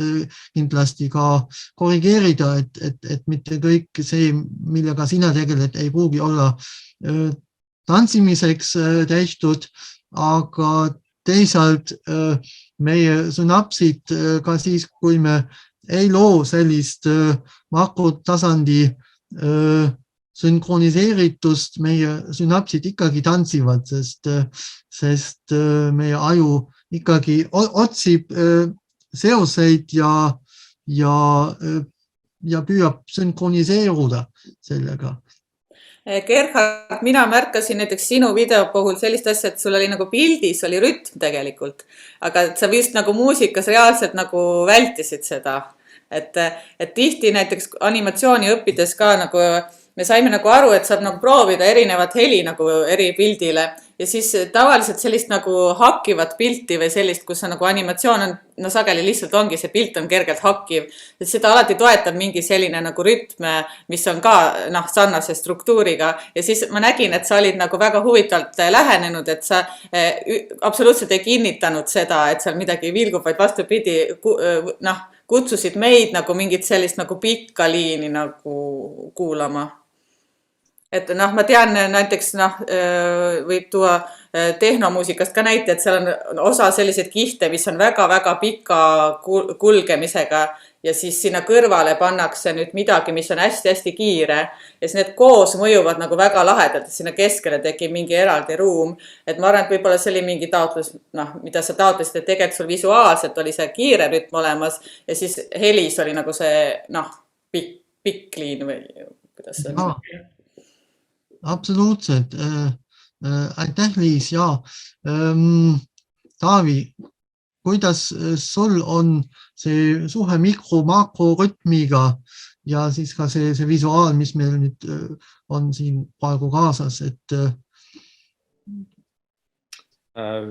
kindlasti ka korrigeerida, et mitte kõik see, millega sina tegeled, ei pruugi olla tantsimiseks tehtud, aga teisalt meie sünapsid ka siis, kui me ei loo sellist makrotasandi sünkroniseeritust, meie sünapsid ikkagi tantsivad, sest meie aju ikkagi otsib seoseid ja püüab sünkroniseeruda sellega. Gerhard, mina märkasin näiteks sinu video puhul sellist asja, et sul oli nagu pildis oli rütm tegelikult, aga sa vist nagu muusikas reaalselt nagu vältisid seda, et tihti näiteks animatsiooni õppides ka nagu me saime nagu aru, et saab nagu proovida erinevat heli nagu eri pildile ja siis tavaliselt sellist nagu hakkivat pilti või sellist, kus on nagu animatsioon on, no sageli lihtsalt ongi, see pilt on kergelt hakkiv, et seda alati toetab mingi selline nagu rütm, mis on ka sarnase struktuuriga ja siis ma nägin, et sa olid nagu väga huvitavalt lähenenud, et sa absoluutselt ei kinnitanud seda, et seal midagi vilgub, vaid vastupidi, kutsusid meid nagu mingit sellist nagu pikka liini nagu kuulama. Et ma tean näiteks võib tuua tehnomuusikast ka näite, et seal on osa selliseid kihte, mis on väga-väga pika kulgemisega ja siis sinna kõrvale pannakse nüüd midagi, mis on hästi-hästi kiire ja siis need koos mõjuvad nagu väga lahedalt, et sinna keskele tekib mingi eraldi ruum. Et ma arvan, et võib-olla see oli mingi taotlus, mida sa taotlesid, et tegelikult sul visuaalselt oli see kiire rütm olemas ja siis helis oli nagu see pikk liin või kuidas see on? Absoluutselt. Aitäh, Liis. Ja. Taavi, kuidas sul on see suhe mikro-makro-rütmiga ja siis ka see visuaal, mis meil nüüd on siin praegu kaasas, et ma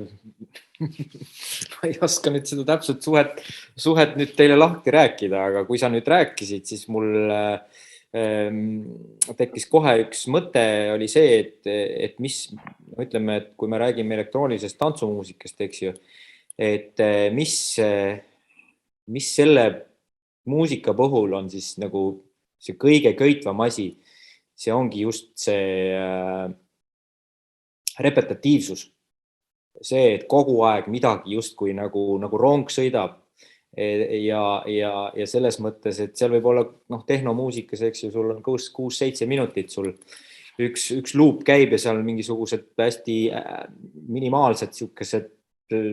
ei oska nüüd seda täpselt suhet nüüd teile lahti rääkida, aga kui sa nüüd rääkisid, siis mul tekkis kohe üks mõte oli see, et mis, ütleme, et kui me räägime elektroonilisest tantsumuusikast, eks ju, et mis selle muusika puhul on siis nagu see kõige köitvam asi, see ongi just see repetatiivsus. See, et kogu aeg midagi justkui nagu rong sõidab. Ja selles mõttes, et seal võib olla tehnomuusikas, eks ju, sul on 6-7 minutit, sul üks luup käib ja seal mingisugused hästi minimaalsed,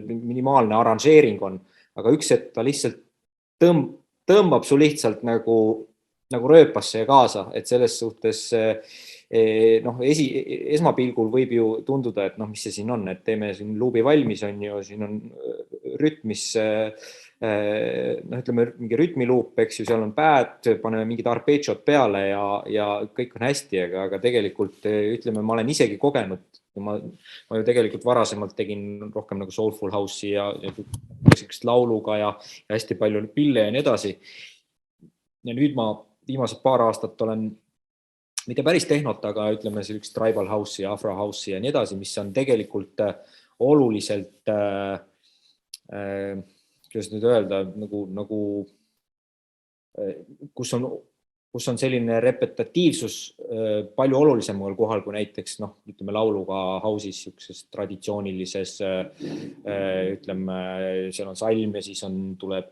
minimaalne aranžeering on, aga üks, et ta lihtsalt tõmbab su lihtsalt nagu rööpasse ja kaasa, et selles suhtes esmapilgul võib ju tunduda, et mis see siin on, et teeme siin luubi valmis, on ju, siin on rütmis ütleme mingi rütmiluup, eks ju, seal on pääd, paneme mingid arpeggiod peale ja kõik on hästi, aga tegelikult ütleme, ma olen isegi kogenud, ma ju tegelikult varasemalt tegin rohkem nagu soulful house'i ja lauluga ja hästi palju pille ja nii edasi. Ja nüüd ma viimased paar aastat olen mitte päris tehnot, aga ütleme sellist tribal house'i ja afro house'i ja nii edasi, mis on tegelikult oluliselt, kuidas nüüd öelda, nagu kus on selline repetatiivsus palju olulisemal kohal kui näiteks, ütleme lauluga house'is, siukses traditsioonilises, ütleme, seal on salm ja siis tuleb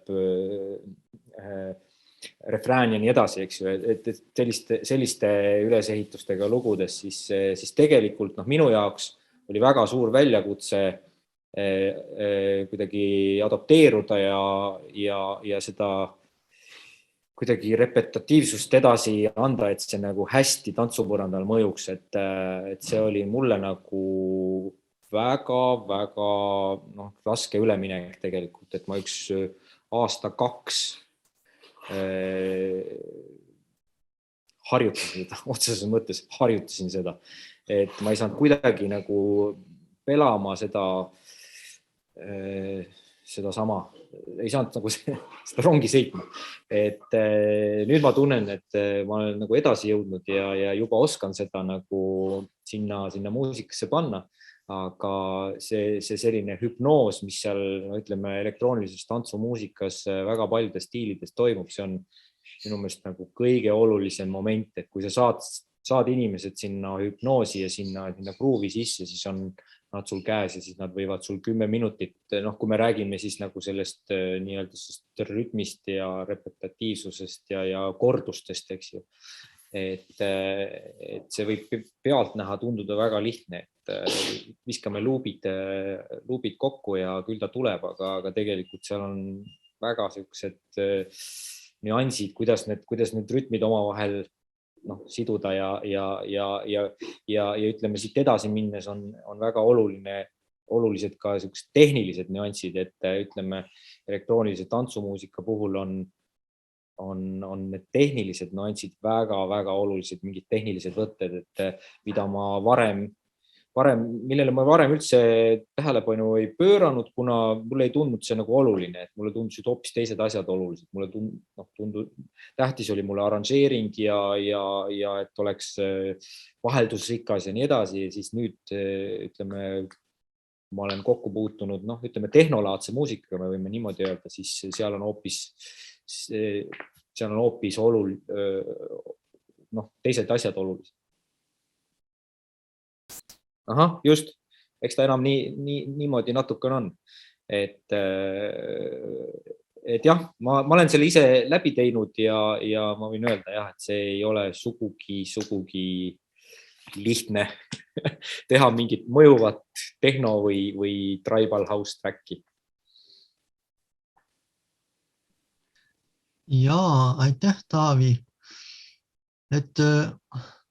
refrään ja nii edasi, eks ju, et selliste ülesehitustega lugudes, siis tegelikult minu jaoks oli väga suur väljakutse kuidagi adopteeruda ja seda kuidagi repetatiivsust edasi anda, et see nagu hästi tantsupõrandal mõjuks, et see oli mulle nagu väga-väga raske üleminek tegelikult, et ma üks aasta-2 harjutasin seda, otseses mõttes harjutasin seda, et ma ei saanud kuidagi nagu pelama sedasama, ei saanud nagu seda rongi sõitma, et nüüd ma tunnen, et ma olen nagu edasi jõudnud ja juba oskan seda nagu sinna muusikasse panna, aga see selline hüpnoos, mis seal, ütleme, elektroonilises tantsumuusikas väga paljudes stiilides toimub, see on minu meelest nagu kõige olulisem moment, et kui sa saad inimesed sinna hüpnoosi ja sinna gruuvi sisse, siis on nad sul käes ja siis nad võivad sul 10 minutit, kui me räägime siis nagu sellest nii-öelda rütmist ja repetatiivsusest ja kordustest, eks ju. Et see võib pealt näha tunduda väga lihtne, et viskame luubid kokku ja küll ta tuleb, aga tegelikult seal on väga sellised nüansid, kuidas need rütmid omavahel siduda ja ütleme siit edasi minnes on väga olulised ka sellised tehnilised nüansid, et ütleme elektroonilise tantsumuusika puhul on need tehnilised nüansid väga-väga olulised, mingid tehnilised võtted, et mida millele ma varem üldse tähelepanu ei pööranud, kuna mulle ei tundnud see nagu oluline, et mulle tundusid hoopis teised asjad olulised. Mulle tähtis oli mulle arranžeering ja et oleks vaheldusrikas ja nii edasi. Ja siis nüüd, ütleme, ma olen kokku puutunud, ütleme, tehnolaadse muusikaga, me võime niimoodi öelda, siis seal on hoopis teised asjad olulised. Ahah, just, eks ta enam niimoodi natukene on, et jah, ma olen selle ise läbi teinud ja ma võin öelda jah, et see ei ole sugugi lihtne teha mingit mõjuvat tehno või tribal house tracki. Jaa, aitäh, Taavi. Et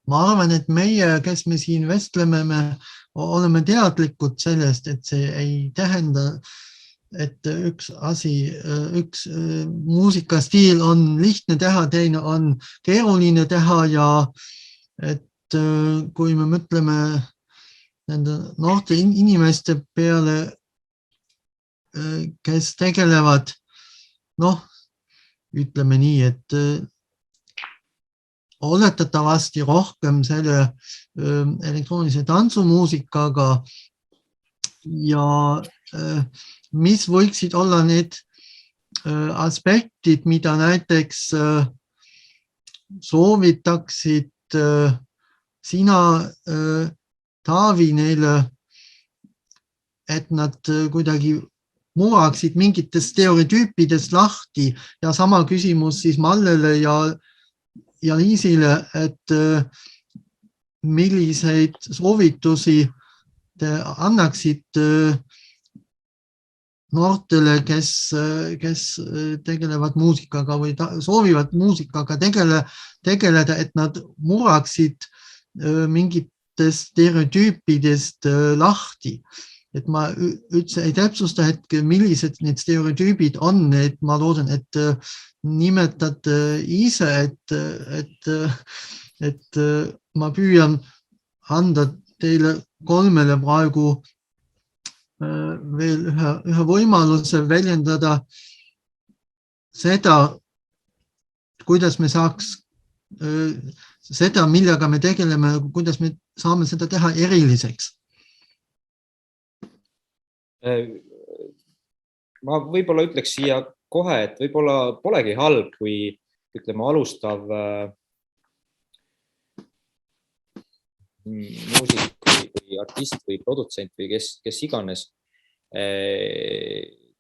ma arvan, et meie, kes me siin vestleme, me oleme teadlikud sellest, et see ei tähenda, et üks muusikastiil on lihtne teha, teine on keeruline teha ja et kui me mõtleme nende noorte inimeste peale, kes tegelevad, ütleme nii, et oletatavasti rohkem selle elektroonilise tantsumuusikaga ja mis võiksid olla need aspektid, mida näiteks soovitaksid sina, Taavi, neile, et nad kuidagi murraksid mingitest stereotüüpidest lahti ja sama küsimus siis Mallele ja Liisile, et milliseid soovitusi te annaksite noortele, kes tegelevad muusikaga või soovivad muusikaga tegeleda, et nad murraksid mingitest stereotüüpidest lahti. Et ma üldse ei täpsusta, et millised need stereotüübid on, et ma loodan, et nimetad ise, et ma püüan anda teile 3 praegu veel ühe võimaluse väljendada seda, kuidas me saaks seda, millega me tegeleme, kuidas me saame seda teha eriliseks? Ma võib-olla ütleks siia kohe, et võib-olla polegi halb, kui ütleme alustav muusik või artist või produtsent või kes iganes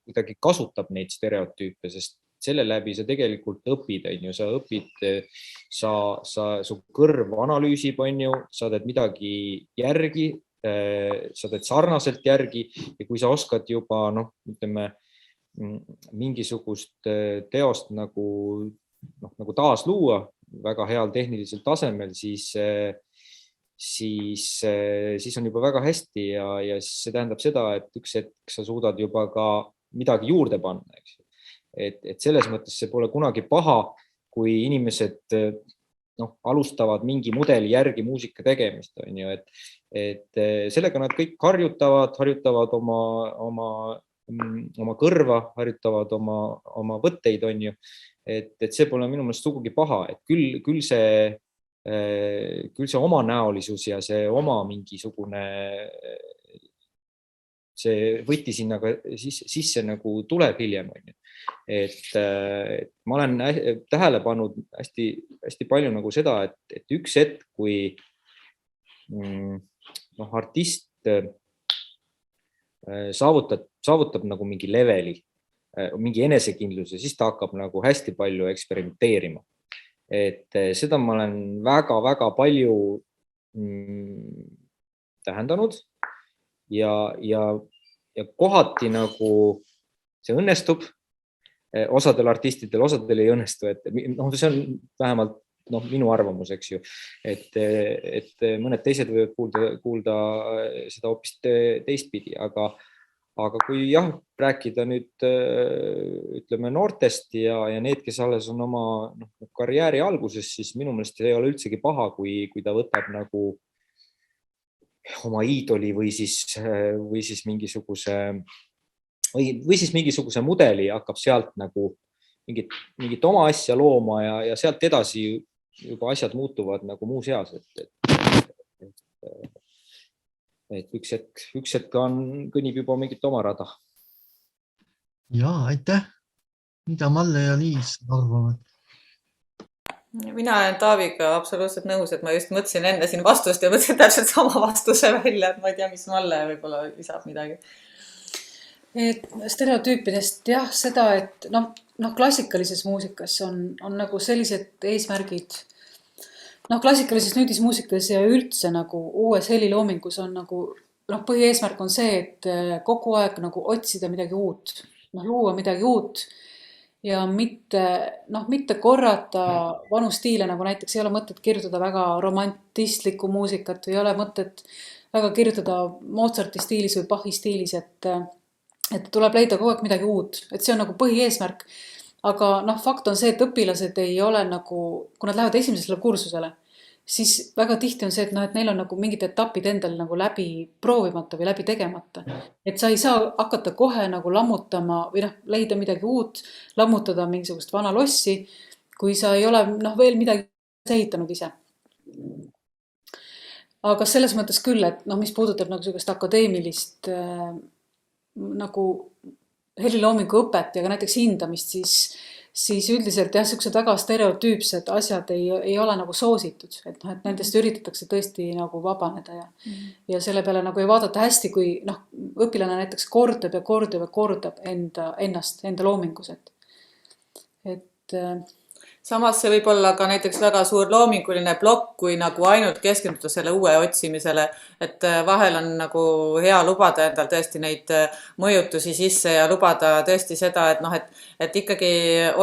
kuidagi kasutab neid stereotüüpe, sest selle läbi sa tegelikult õpid, sa õpid, su kõrv analüüsib, sa teed midagi järgi, sa teed sarnaselt järgi ja kui sa oskad juba, ütleme, mingisugust teost nagu taas luua väga heal tehnilisel tasemel, siis on juba väga hästi ja see tähendab seda, et üks hetk sa suudad juba ka midagi juurde panna, eks. Et selles mõttes see pole kunagi paha, kui inimesed alustavad mingi mudeli järgi muusika tegemist, et sellega nad kõik harjutavad oma kõrva, harjutavad oma võtteid, et see pole minu meelest sugugi paha, et küll see omanäolisus ja see oma mingisugune see võti sinna sisse nagu tuleb hiljem. Et ma olen tähele pannud hästi palju nagu seda, et üks hetk, kui artist saavutab nagu mingi leveli, mingi enesekindluse, siis ta hakkab nagu hästi palju eksperimenteerima. Et seda ma olen väga-väga palju tähendanud ja kohati nagu see õnnestub, osadel artistidel, osadel ei õnnestu, et see on vähemalt minu arvamus, eks ju, et mõned teised võivad kuulda seda hoopis teistpidi, aga kui rääkida nüüd ütleme noortest ja need, kes alles on oma karjääri alguses, siis minu meelest ei ole üldsegi paha, kui ta võtab nagu oma iidoli või siis mingisuguse mudeli, hakkab sealt nagu mingit oma asja looma ja sealt edasi juba asjad muutuvad nagu muus eas, et üks hetk kõnnib juba mingit oma rada. Ja, aitäh. Mida Malle ja Liis arvavad? Mina olen Taaviga absoluutselt nõus, et ma just mõtlesin enne siin vastust ja mõtlesin täpselt sama vastuse välja, et ma ei tea, mis Malle võib-olla lisab midagi. Stereotüüpidest seda, et klassikalises muusikas on nagu sellised eesmärgid, klassikalises nüüdismuusikas ja üldse nagu uues heliloomingus on nagu, põhieesmärk on see, et kogu aeg nagu otsida midagi uut, luua midagi uut ja mitte korrata vanu stiile, nagu näiteks ei ole mõtet kirjutada väga romantistlikku muusikat või ei ole mõtet väga kirjutada Mozarti stiilis või Bachi stiilis, et tuleb leida kogu aeg midagi uut, et see on nagu põhieesmärk. Aga fakt on see, et õpilased ei ole nagu, kui nad lähevad esimesele kursusele, siis väga tihti on see, et neil on nagu mingid etapid endal nagu läbi proovimata või läbi tegemata. Et sa ei saa hakata kohe nagu lammutama või leida midagi uut, lammutada mingisugust vana lossi, kui sa ei ole veel midagi ehitanud ise. Aga selles mõttes küll, et mis puudutab nagu sellist akadeemilist nagu heliloomingu õpet ja ka näiteks hindamist, siis üldiselt sellised väga stereotüüpsed asjad ei ole nagu soositud, et nendest üritatakse tõesti nagu vabaneda ja selle peale nagu ei vaadata hästi, kui õpilane näiteks kordab ennast, enda loomingus, et samas see võib olla ka näiteks väga suur loominguline plokk, kui nagu ainult keskenduda selle uue otsimisele, et vahel on nagu hea lubada endal tõesti neid mõjutusi sisse ja lubada tõesti seda, et ikkagi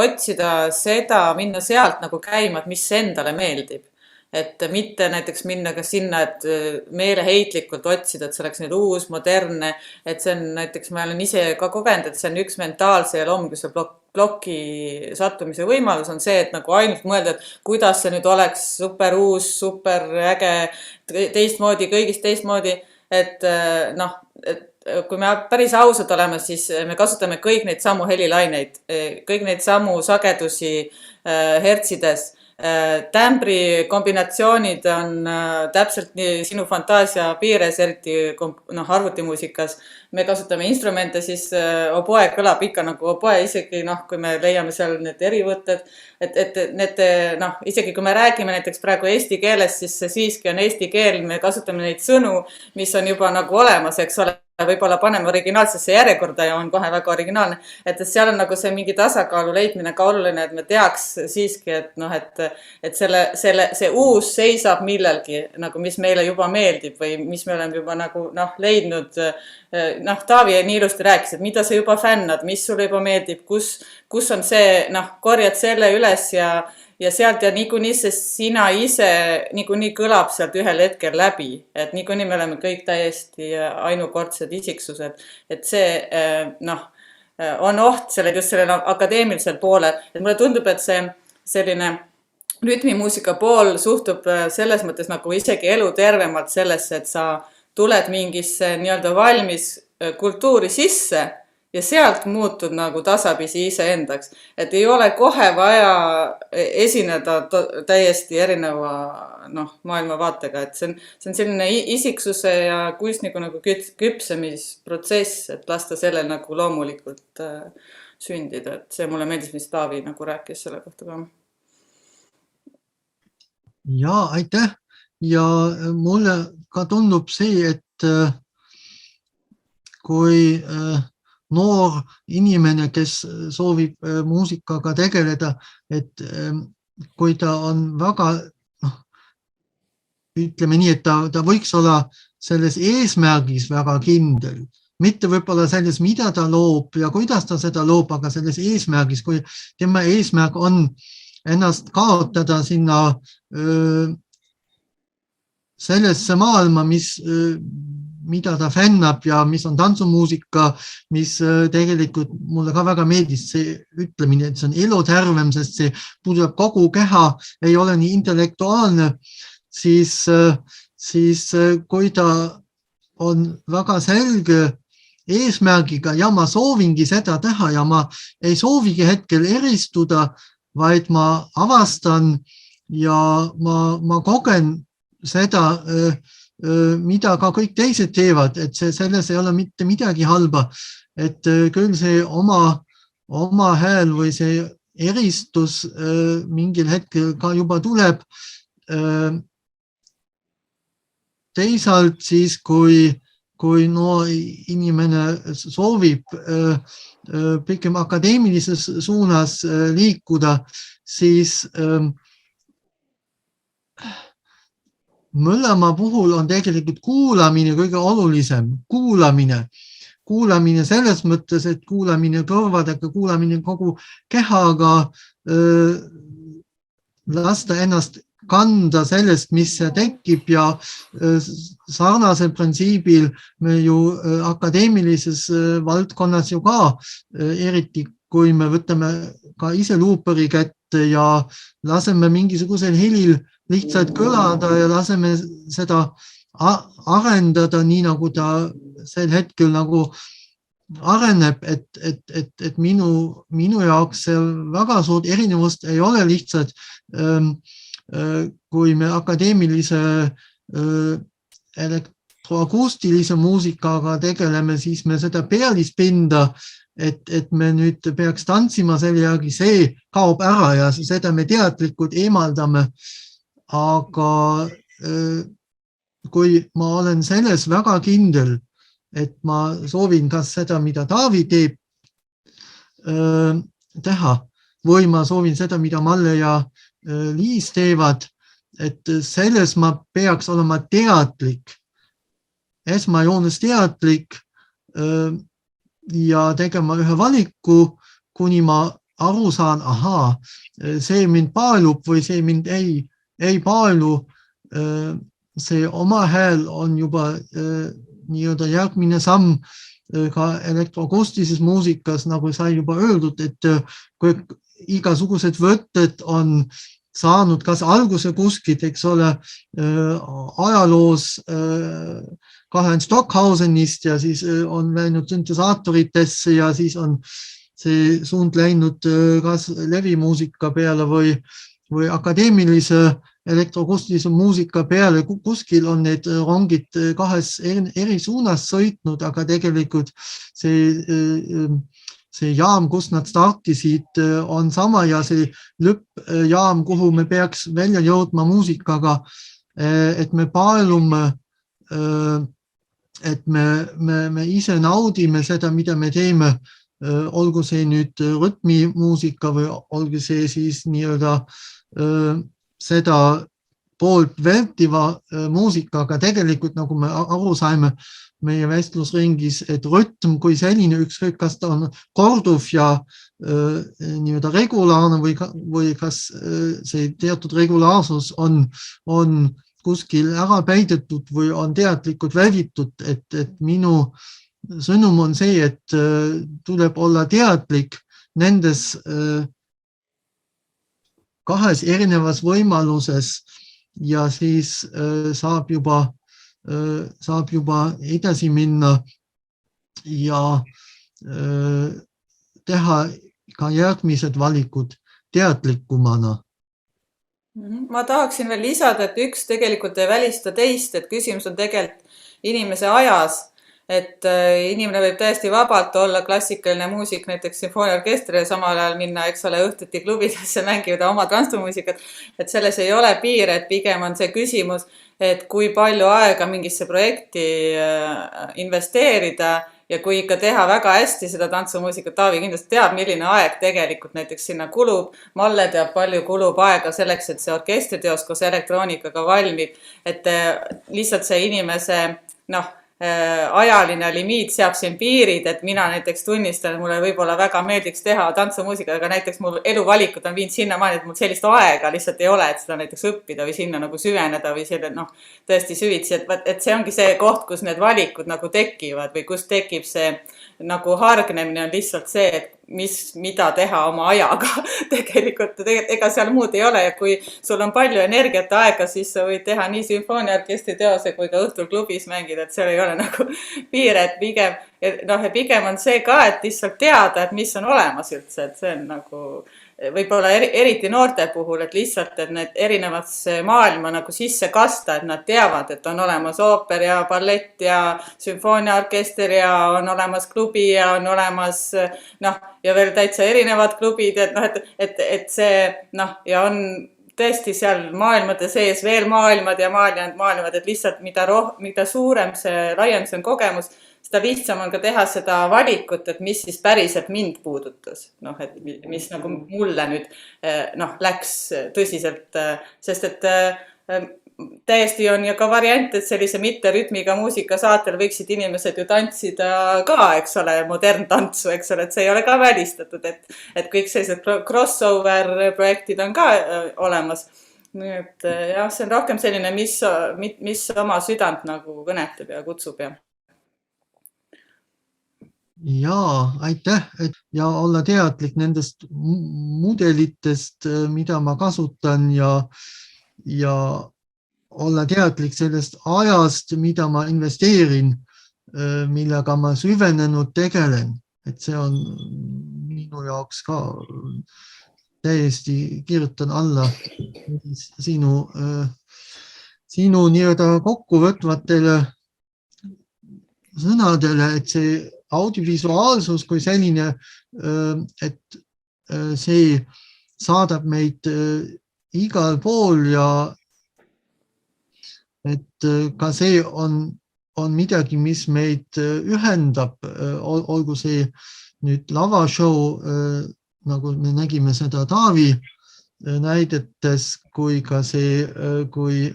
otsida seda, minna sealt nagu käima, et mis endale meeldib. Et mitte näiteks minna ka sinna, et meeleheitlikult otsida, et see oleks nüüd uus, modernne, et see on näiteks, ma olen ise ka kogenud, et see on üks mentaalse ja loominguse ploki sattumise võimalus on see, et nagu ainult mõelda, et kuidas see nüüd oleks super uus, super äge, teistmoodi, kõigist teistmoodi, et kui me päris ausad oleme, siis me kasutame kõik neid samu helilaineid, kõik neid samu sagedusi hertsides, Tämbri kombinatsioonid on täpselt nii sinu fantaasia piires, eriti arvutimuusikas. Me kasutame instrumente, siis oboe kõlab ikka nagu oboe, isegi kui me leiame seal need erivõtted, et need, isegi kui me räägime näiteks praegu eesti keeles, siis see siiski on eesti keel, me kasutame neid sõnu, mis on juba nagu olemas, eks ole, võib-olla paneme originaalsesse järjekorda ja on kohe väga originaalne, et seal on nagu see mingi tasakaalu leidmine ka oluline, et me teaks siiski, et see uus seisab millelgi, nagu mis meile juba meeldib või mis me oleme juba nagu leidnud. Taavi nii ilusti rääkis, et mida sa juba fännad, mis sulle juba meeldib, kus on see, korjad selle üles ja sealt ja niikuinii see sina ise niikuinii kõlab sealt ühel hetkel läbi, et niikuinii me oleme kõik täiesti ainukordsed isiksused, et see on oht just sellel akadeemilisel poolel, et mulle tundub, et see selline rütmimuusika pool suhtub selles mõttes nagu isegi elutervemalt sellesse, et sa tuled mingisse nii-öelda valmis kultuuri sisse ja sealt muutud nagu tasapisi iseendaks, et ei ole kohe vaja esineda täiesti erineva maailmavaatega, et see on selline isiksuse ja kunstniku nagu küpsemisprotsess, et lasta sellel nagu loomulikult sündida, et see mulle meeldis, mis Taavi nagu rääkis selle kohta ka. Ja, aitäh! Ja mulle ka tundub see, et kui noor inimene, kes soovib muusikaga tegeleda, et kui ta on väga, ütleme nii, et ta võiks olla selles eesmärgis väga kindel, mitte võib-olla selles, mida ta loob ja kuidas ta seda loob, aga selles eesmärgis, kui tema eesmärk on ennast kaotada sinna sellesse maailma, mida ta fännab ja mis on tantsumuusika, mis tegelikult mulle ka väga meeldis see ütlemine, et see on elutervem, sest see puudutab kogu keha, ei ole nii intellektuaalne, siis kui ta on väga selge eesmärgiga ja ma soovingi seda teha ja ma ei soovigi hetkel eristuda, vaid ma avastan ja ma kogen seda, mida ka kõik teised teevad, et selles ei ole mitte midagi halba, et küll see oma hääl või see eristus mingil hetkel ka juba tuleb. Teisalt siis, kui noor inimene soovib pigem akadeemilises suunas liikuda, siis mõlema puhul on tegelikult kuulamine kõige olulisem. Kuulamine selles mõttes, et kuulamine kõrvadega, kuulamine kogu kehaga, lasta ennast kanda sellest, mis tekib ja sarnasel printsiibil me ju akadeemilises valdkonnas ju ka, eriti kui me võtame ka ise luuperi kätte ja laseme mingisugusel helil lihtsalt kõlada ja laseme seda arendada nii, nagu ta sel hetkel nagu areneb, et minu jaoks see väga suurt erinevust ei ole lihtsalt, kui me akadeemilise elektroakustilise muusikaga tegeleme, siis me seda pealispinda, et me nüüd peaks tantsima selle järgi, see kaob ära ja seda me teadlikult eemaldame. Aga kui ma olen selles väga kindel, et ma soovin kas seda, mida Taavi teeb, teha, või ma soovin seda, mida Malle ja Liis teevad, et selles ma peaks olema teadlik, esmajoones teadlik ja tegema ühe valiku, kuni ma aru saan, ahaa, see mind paelub või see mind ei paelu, see oma hääl on juba nii-öelda järgmine samm ka elektroakustilises muusikas, nagu sai juba öeldud, et kui igasugused võtted on saanud kas alguse kuskilt, eks ole, ajaloos Karl-Heinz Stockhausenist ja siis on läinud syntesaatoritesse ja siis on see suund läinud kas levimuusika peale või või akadeemilise elektroakustilise muusika peale kuskil on need rongid kahes eri suunas sõitnud, aga tegelikult see jaam, kus nad startisid, on sama ja see lõppjaam, kuhu me peaks välja jõudma muusikaga, et me paelume, et me ise naudime seda, mida me teeme, olgu see nüüd rütmimuusika või olgu see siis nii-öelda seda poolt vältiva muusikaga. Tegelikult, nagu me aru saime meie vestlusringis, et rütm kui selline, ükskõik kas ta on korduv ja nii-öelda regulaarne või kas see teatud regulaarsus on kuskil ära peidetud või on teadlikult välditud, et minu sõnum on see, et tuleb olla teadlik nendes kahes erinevas võimaluses ja siis saab juba edasi minna ja teha ka järgmised valikud teadlikumana. Ma tahaksin veel lisada, et üks tegelikult ei välista teist, et küsimus on tegelikult inimese ajas, et inimene võib täiesti vabalt olla klassikaline muusik, näiteks sümfooniaorkestri ja samal ajal minna, eks ole, õhtuti klubidesse mängida oma tantsumuusikat, et selles ei ole piir, et pigem on see küsimus, et kui palju aega mingisse projekti investeerida ja kui ikka teha väga hästi seda tantsumuusikat, Taavi kindlasti teab, milline aeg tegelikult näiteks sinna kulub. Malle teab, palju kulub aega selleks, et see orkestriteos koos elektroonikaga valmib, et lihtsalt see inimese ajaline limiit seab siin piirid, et mina näiteks tunnistan, et mulle võib-olla väga meeldiks teha tantsumuusika, aga näiteks mul eluvalikud on viinud sinnamaani, et mul sellist aega lihtsalt ei ole, et seda näiteks õppida või sinna nagu süveneda või selle, tõesti süvitsi, et see ongi see koht, kus need valikud nagu tekivad või kus tekib see nagu hargnemine on lihtsalt see, et mida teha oma ajaga. Tegelikult ega seal muud ei ole ja kui sul on palju energiat aega, siis sa võid teha nii sümfooniaorkestri teose kui ka õhtul klubis mängida, et seal ei ole nagu piire, et pigem on see ka, et lihtsalt teada, et mis on olemas üldse, et see on nagu võib-olla eriti noorte puhul, et lihtsalt, et need erinevasse maailma nagu sisse kasta, et nad teavad, et on olemas ooper ja ballett ja sümfooniaorkester ja on olemas klubi ja on olemas ja veel täitsa erinevad klubid, et see ja on tõesti seal maailmade sees veel maailmad ja maailmad, et lihtsalt mida suurem see, laiem see on kogemus, seda lihtsam on ka teha seda valikut, et mis siis päriselt mind puudutas, et mis nagu mulle nüüd läks tõsiselt, sest et täiesti on ju ka variant, et sellise mitterütmiga muusikasaatel võiksid inimesed ju tantsida ka, eks ole, moderntantsu, eks ole, et see ei ole ka välistatud, et kõik sellised crossover projektid on ka olemas. Nii et jah, see on rohkem selline, mis oma südant nagu kõnetab ja kutsub ja. Jaa, aitäh, ja olla teadlik nendest mudelitest, mida ma kasutan ja olla teadlik sellest ajast, mida ma investeerin, millega ma süvenenud tegelen, et see on minu jaoks ka täiesti kirjutan alla sinu nii-öelda kokkuvõtvatele sõnadele, et see audiovisuaalsus kui selline, et see saadab meid igal pool ja et ka see on midagi, mis meid ühendab, olgu see nüüd lavashow, nagu me nägime seda Taavi näidetes, kui ka see, kui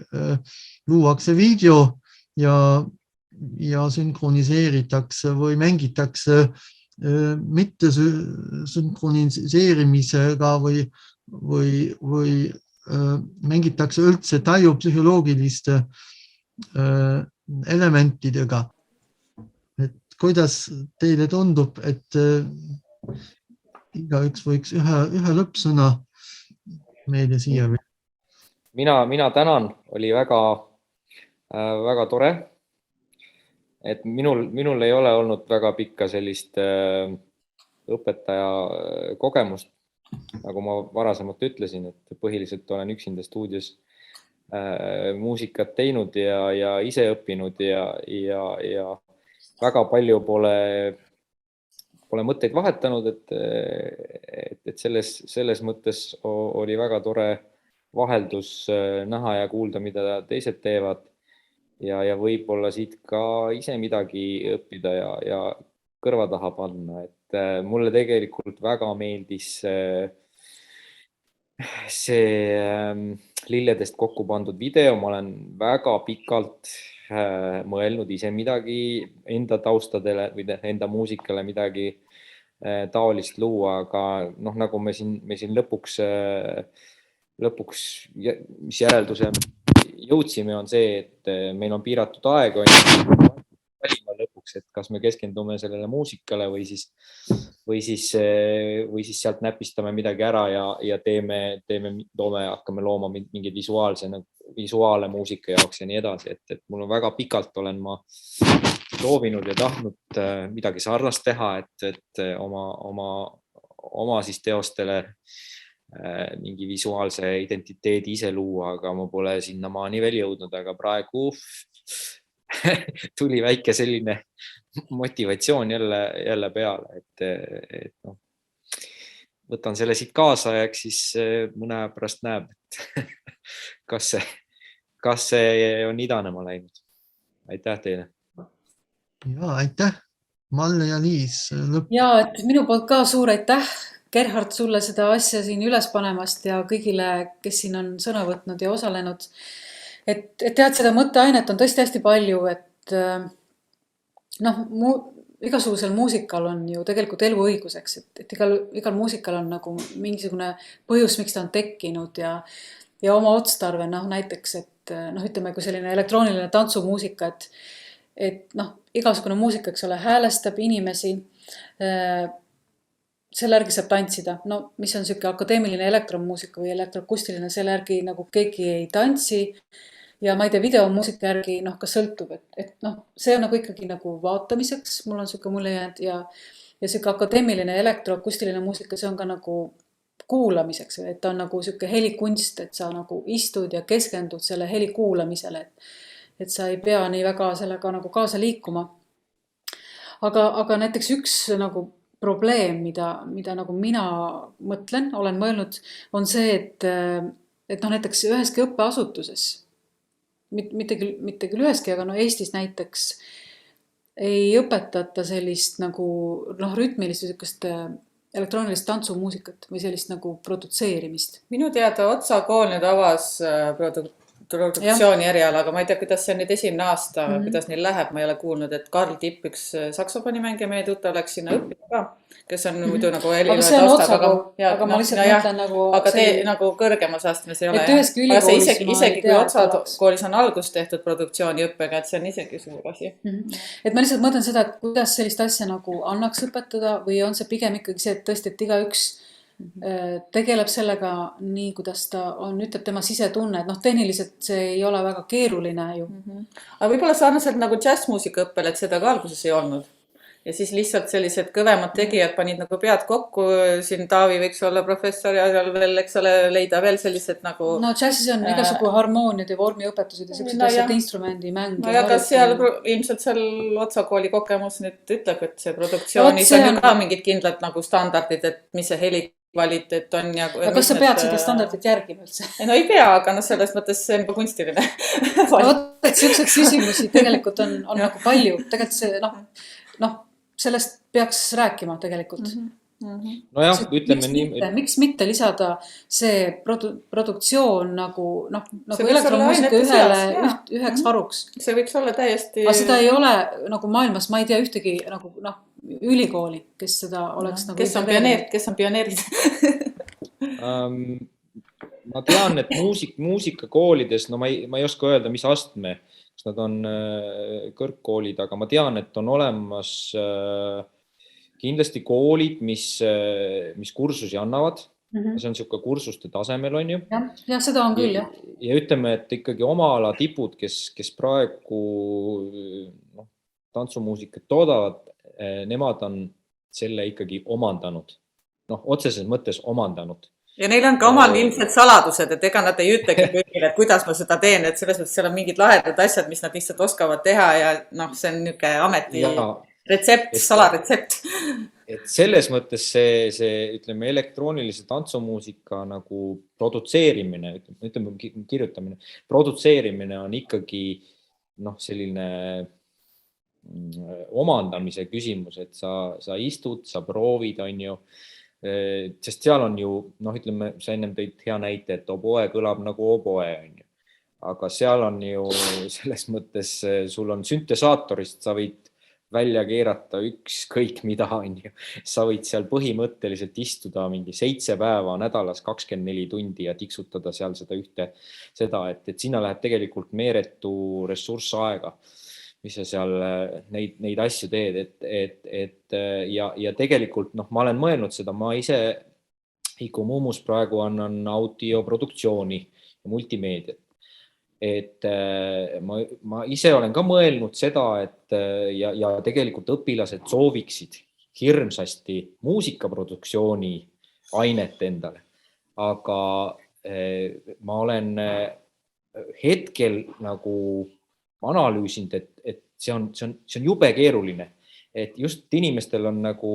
luuakse video ja sünkroniseeritakse või mängitakse mitte sünkroniseerimisega või mängitakse üldse tajupsühholoogiliste elementidega. Et kuidas teile tundub, et igaüks võiks ühe lõppsõna meile siia veel? Mina tänan, oli väga tore. Et minul ei ole olnud väga pikka sellist õpetaja kogemust, nagu ma varasemalt ütlesin, et põhiliselt olen üksinda stuudios muusikat teinud ja ise õppinud ja väga palju pole mõtteid vahetanud, et selles mõttes oli väga tore vaheldus näha ja kuulda, mida teised teevad ja võib-olla siit ka ise midagi õppida ja kõrva taha panna, et mulle tegelikult väga meeldis see lilledest kokku pandud video, ma olen väga pikalt mõelnud ise midagi enda taustadele või enda muusikale midagi taolist luua, aga nagu me siin lõpuks, mis järelduse jõudsime, on see, et meil on piiratud aeg, valima lõpuks, et kas me keskendume sellele muusikale või siis sealt näpistame midagi ära ja hakkame looma mingeid visuaale muusika jaoks ja nii edasi, et mul on väga pikalt olen ma soovinud ja tahtnud midagi sarnast teha, et oma siis teostele mingi visuaalse identiteedi ise luua, aga ma pole sinnamaani veel jõudnud, aga praegu tuli väike selline motivatsioon jälle peale, et võtan selle siit kaasa ja eks siis mõne aja pärast näeb, et kas see on idanema läinud. Aitäh teile. Ja, aitäh, Malle ja Liis. Ja, et minu poolt ka suur aitäh, Gerhard, sulle seda asja siin üles panemast ja kõigile, kes siin on sõna võtnud ja osalenud. Et tead, seda mõtteainet on tõesti hästi palju, et igasugusel muusikal on ju tegelikult eluõiguseks, et igal muusikal on nagu mingisugune põhjus, miks ta on tekkinud ja oma otstarve, näiteks, et ütleme, kui selline elektrooniline tantsumuusika, et igasugune muusika, eks ole, häälestab inimesi, selle järgi saab tantsida. Mis on selline akadeemiline elektromuusika või elektroakustiline, selle järgi nagu keegi ei tantsi. Ja ma ei tea, videomuusika järgi ka sõltub, et see on nagu ikkagi nagu vaatamiseks, mul on selline mulje jäänud ja selline akadeemiline elektroakustiline muusika, see on ka nagu kuulamiseks, et ta on nagu selline helikunst, et sa nagu istud ja keskendud selle heli kuulamisele, et sa ei pea nii väga sellega nagu kaasa liikuma. Aga näiteks üks nagu probleem, mida nagu mina mõtlen, olen mõelnud, on see, et näiteks üheski õppeasutuses, mitte küll üheski, aga Eestis näiteks ei õpetata sellist nagu rütmilist elektroonilist tantsumuusikat või sellist nagu produtseerimist. Minu teada Otsa kool nüüd avas produktsiooni eriala, aga ma ei tea, kuidas see on nüüd esimene aasta, kuidas neil läheb, ma ei ole kuulnud, et Karl Tipp, üks saksofonimängija meie tuttav, läks sinna õppida ka, kes on muidu nagu Aga see on Otsa, aga ma lihtsalt mõtlen nagu... Aga nagu kõrgemas astmes ei ole. Et üheski ülikoolis isegi kui Otsa koolis on algus tehtud produktsiooniõppega, et see on isegi suur asi. Et ma lihtsalt mõtlen seda, et kuidas sellist asja nagu annaks õpetada või on see pigem ikkagi see, et tõesti, et igaüks tegeleb sellega nii, kuidas ta on, ütleb tema sisetunne, et tehniliselt see ei ole väga keeruline ju. Aga võib-olla sarnaselt nagu džässmuusika õppel, et seda ka alguses ei olnud. Ja siis lihtsalt sellised kõvemad tegijad panid nagu pead kokku, siin Taavi võiks olla professor ja veel, eks ole, leida veel sellised nagu... džässis on igasugu harmooniad ja vormiõpetused ja sellised asjad, instrumendimäng. Ja kas seal ilmselt seal Otsa kooli kogemus nüüd ütleb, et see produktsioonis on ju ka mingid kindlad nagu standardid, et mis see heli kvaliteet on ja kas sa pead seda standardit järgima üldse? No ei pea, aga selles mõttes see on juba kunstiline. Et sellised küsimusi tegelikult on nagu palju. Tegelikult see, sellest peaks rääkima tegelikult. Nojah, ütleme nii. Miks mitte lisada see produktsioon nagu elektromuusika üheks haruks? See võiks olla täiesti... Aga seda ei ole nagu maailmas, ma ei tea ühtegi nagu ülikooli, kes seda oleks nagu... Kes on pioneerid? Ma tean, et muusikakoolides, ma ei oska öelda, mis astme, kas nad on kõrgkoolid, aga ma tean, et on olemas kindlasti koolid, mis kursusi annavad. See on selline kursuste tasemel, on ju. Ja seda on küll, jah. Ja ütleme, et ikkagi oma ala tipud, kes praegu tantsumuusikat toodavad, nemad on selle ikkagi omandanud. otseses mõttes omandanud. Ja neil on ka omal ilmselt saladused, et ega nad ei ütlegi kõigile, et kuidas ma seda teen, et selles mõttes seal on mingid lahedad asjad, mis nad lihtsalt oskavad teha ja see on niisugune ameti retsept, salaretsept. Et selles mõttes see ütleme, elektroonilise tantsumuusika nagu produtseerimine, ütleme kirjutamine, produtseerimine on ikkagi selline omandamise küsimus, et sa istud, sa proovid, on ju, sest seal on ju, ütleme, sa ennem tõid hea näite, et oboe kõlab nagu oboe, on ju. Aga seal on ju selles mõttes, sul on süntesaatorist, sa võid välja keerata ükskõik mida, on ju. Sa võid seal põhimõtteliselt istuda mingi 7 päeva nädalas 24 tundi ja tiksutada seal seda, et sinna läheb tegelikult meeretu ressurss aega, mis sa seal neid asju teed, ja tegelikult ma olen mõelnud seda, ma ise Iku Mummus praegu annan audioproduktsiooni ja multimeediat. Et ma ise olen ka mõelnud seda, et ja tegelikult õpilased sooviksid hirmsasti muusikaproduktsiooni ainet endale, aga ma olen hetkel nagu analüüsinud, et see on jube keeruline, et just inimestel on nagu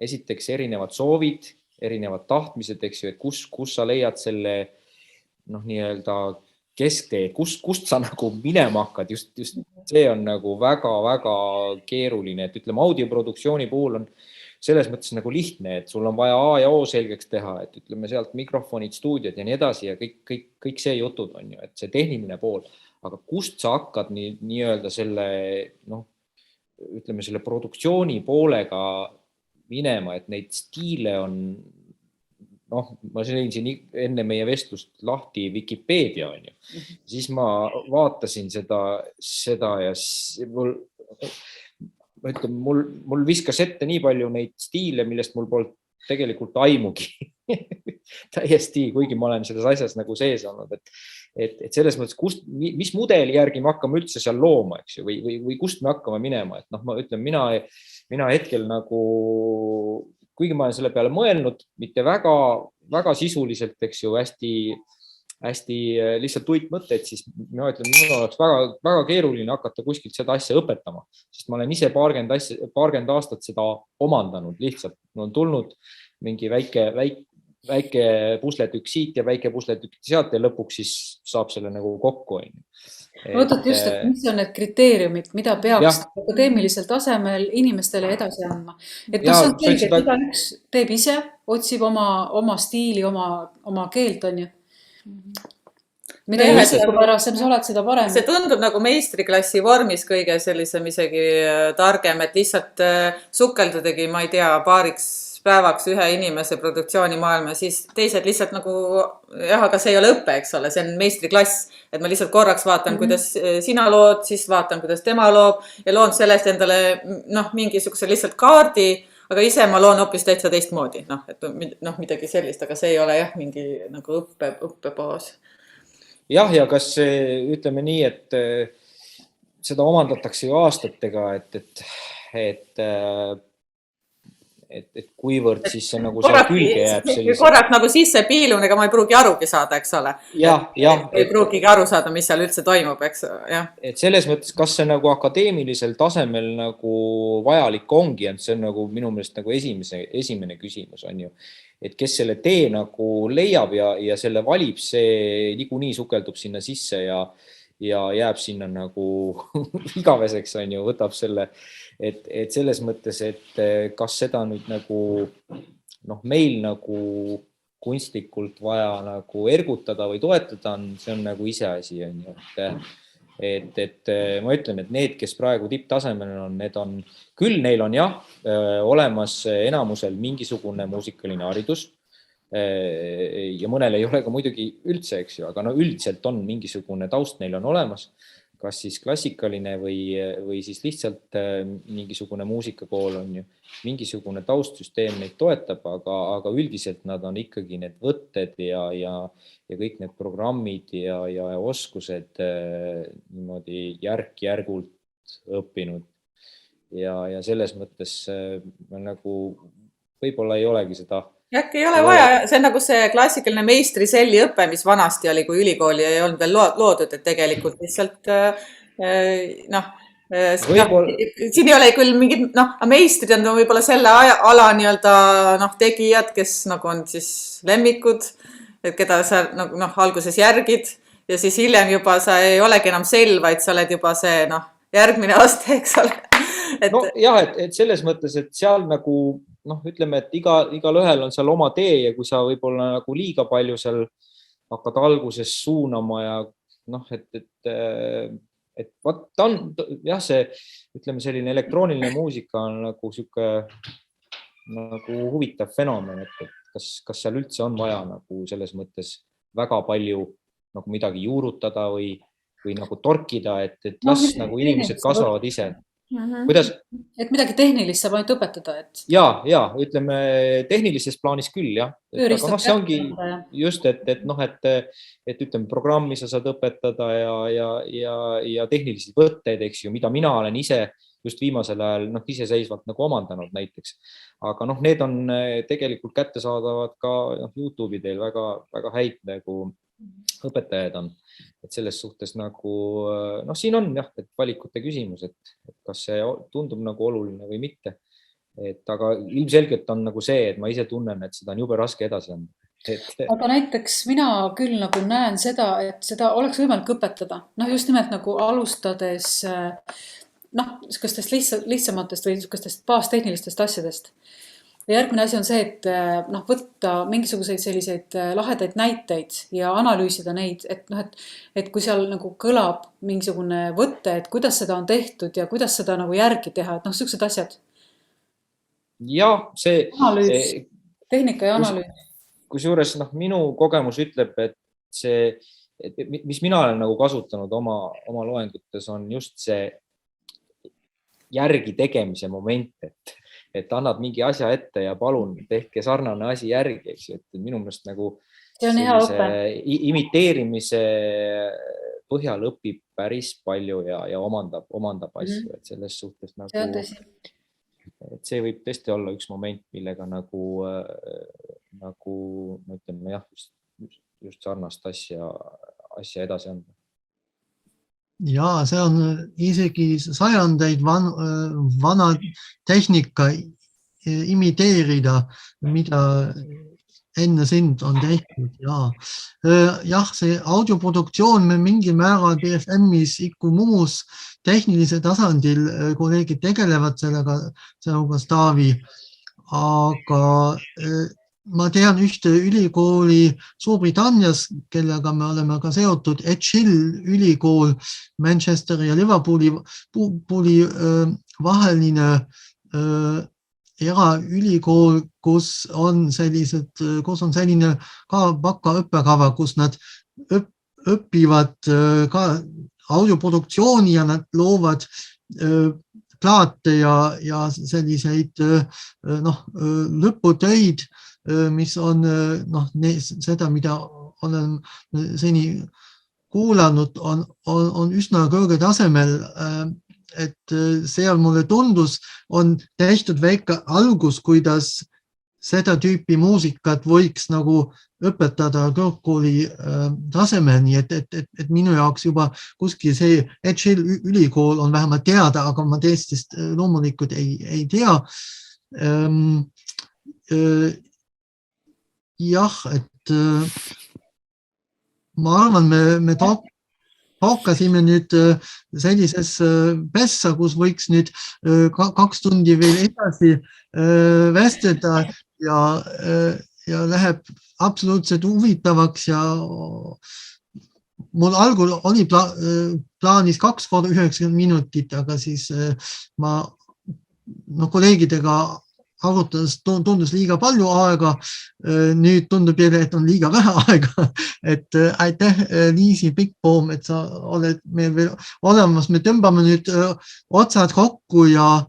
esiteks erinevad soovid, erinevad tahtmised, eks ju, et kus sa leiad selle nii-öelda kesktee, kust sa nagu minema hakkad, just see on nagu väga-väga keeruline, et ütleme, audioproduktsiooni puhul on selles mõttes nagu lihtne, et sul on vaja A ja O selgeks teha, et ütleme sealt mikrofonid, stuudiod ja nii edasi ja kõik see jutud on ju, et see tehniline pool. Aga kust sa hakkad nii-öelda selle, ütleme selle produktsiooni poolega minema, et neid stiile on, ma sõin siin enne meie vestlust lahti Wikipedia, on ju. Siis ma vaatasin seda ja mul viskas ette nii palju neid stiile, millest mul polnud tegelikult aimugi täiesti, kuigi ma olen selles asjas nagu sees olnud, et selles mõttes, mis mudeli järgi me hakkame üldse seal looma, eks ju, või kust me hakkame minema, et ma ütlen, mina hetkel nagu, kuigi ma olen selle peale mõelnud, mitte väga sisuliselt, eks ju, hästi lihtsalt uitmõtteid, siis ma ütlen, mul oleks väga keeruline hakata kuskilt seda asja õpetama, sest ma olen ise paarkümmend aastat seda omandanud lihtsalt. On tulnud mingi väike pusletükk siit ja väike pusletükk sealt ja lõpuks siis saab selle nagu kokku. Ootad just, et mis on need kriteeriumid, mida peaks akadeemilisel tasemel inimestele edasi andma. Et see on selge, et igaüks teeb ise, otsib oma stiili, oma keelt, on ju. Mida üldsepärasem sa oled, seda parem. See tundub nagu meistriklassi vormis kõige sellisem isegi targem, et lihtsalt sukeldadagi, ma ei tea, paariks päevaks ühe inimese produktsiooni maailma, siis teised lihtsalt nagu, aga see ei ole õpe, eks ole, see on meistriklass, et ma lihtsalt korraks vaatan, kuidas sina lood, siis vaatan, kuidas tema loob ja loon sellest endale mingisuguse lihtsalt kaardi, aga ise ma loon hoopis täitsa teistmoodi, et midagi sellist, aga see ei ole jah mingi nagu õppebaas. Jah, ja kas ütleme nii, et seda omandatakse ju aastatega, et kuivõrd siis see nagu seal külge jääb sellise... Korraks nagu sisse piilun, ega ma ei pruugi arugi saada, eks ole. Ei pruugigi aru saada, mis seal üldse toimub, eks. Et selles mõttes, kas see nagu akadeemilisel tasemel nagu vajalik ongi, et see on nagu minu meelest nagu esimene küsimus on ju. Et kes selle tee nagu leiab ja selle valib, see niikuinii sukeldub sinna sisse ja jääb sinna nagu igaveseks on ju, võtab selle, et selles mõttes, et kas seda nüüd nagu meil nagu kunstlikult vaja nagu ergutada või toetada on, see on nagu iseasi on ju, et ma ütlen, et need, kes praegu tipptasemel on, need on, küll neil on jah, olemas enamusel mingisugune muusikaline haridus ja mõnel ei ole ka muidugi üldse, eks ju, aga üldiselt on mingisugune taust neil on olemas, kas siis klassikaline või siis lihtsalt mingisugune muusikakool on ju, mingisugune taustsüsteem neid toetab, aga üldiselt nad on ikkagi need võtted ja kõik need programmid ja oskused niimoodi järk-järgult õppinud. Ja selles mõttes ma nagu võib-olla ei olegi seda. Äkki ei ole vaja, see on nagu see klassikaline meistriselli õpe, mis vanasti oli, kui ülikooli ei olnud veel loodud, et tegelikult lihtsalt siin ei ole küll mingid, meistrid on võib-olla selle ala nii-öelda tegijad, kes nagu on siis lemmikud, et keda sa alguses järgid ja siis hiljem juba sa ei olegi enam sell, vaid sa oled juba see järgmine aste, eks ole. Et selles mõttes, et seal nagu ütleme, et igal ühel on seal oma tee ja kui sa võib-olla nagu liiga palju seal hakkad alguses suunama ja et ta on jah, see ütleme selline elektrooniline muusika on nagu siuke nagu huvitav fenomen, et kas seal üldse on vaja nagu selles mõttes väga palju nagu midagi juurutada või nagu torkida, et las nagu inimesed kasvavad ise. Kuidas? Et midagi tehnilist saab ainult õpetada. Ja, ütleme tehnilises plaanis küll, jah. Aga see ongi just, et ütleme programmi sa saad õpetada ja tehnilisi võtteid, eks ju, mida mina olen ise just viimasel ajal iseseisvalt nagu omandanud näiteks. Aga need on tegelikult kättesaadavad ka YouTube'i teil väga häid nagu õpetajad on. Et selles suhtes nagu, siin on jah, et valikute küsimus, et kas see tundub nagu oluline või mitte. Aga ilmselgelt on nagu see, et ma ise tunnen, et seda on jube raske edasi anda. Aga näiteks mina küll nagu näen seda, et seda oleks võimalik õpetada. Just nimelt nagu alustades niisugustest lihtsamatest või niisugustest baastehnilistest asjadest. Ja järgmine asi on see, et võtta mingisuguseid selliseid lahedaid näiteid ja analüüsida neid, et kui seal nagu kõlab mingisugune võtte, et kuidas seda on tehtud ja kuidas seda nagu järgi teha, et niisugused asjad. Ja, see... Analüüs, tehnika ja analüüs. Kusjuures minu kogemus ütleb, et see, mis mina olen nagu kasutanud oma loengutes, on just see järgi tegemise moment, et annad mingi asja ette ja palun tehke sarnane asi järgi, eks ju, et minu mõnest nagu imiteerimise põhjal õpib päris palju ja omandab asju, et selles suhtes nagu, et see võib tõesti olla üks moment, millega nagu ütleme jah, just sarnast asja edasi anda. Ja, see on isegi sajandeid vana tehnika imiteerida, mida enne sind on tehtud. Jah, see audioproduktsioon me mingil määral BFM-is muus tehnilise tasandil kolleegid tegelevad sellega Taavi, aga ma tean ühte ülikooli Suurbritannias, kellega me oleme ka seotud, Edge Hill ülikool, Manchesteri ja Liverpooli vaheline eraülikool, kus on selline ka bakaõppekava, kus nad õpivad ka audioproduktsiooni ja nad loovad plaate ja selliseid lõputöid, mis on seda, mida olen seni kuulanud, on üsna kõrge tasemel, et seal mulle tundus, on tehtud väike algus, kuidas seda tüüpi muusikat võiks nagu õpetada kõrgkooli tasemel, nii et minu jaoks juba kuskil see Edge Hill ülikool on vähemalt teada, aga ma teistest loomulikult ei tea. Jah, et ma arvan, me hakkasime nüüd sellises pessa, kus võiks nüüd 2 tundi veel edasi vestleda ja läheb absoluutselt huvitavaks ja mul algul oli plaanis 2 korda 90 minutit, aga siis ma kolleegidega arvutades tundus liiga palju aega, nüüd tundub jälle, et on liiga vähe aega, et aitäh Liisi Pikkpoom, et sa oled meil veel olemas, me tõmbame nüüd otsad kokku ja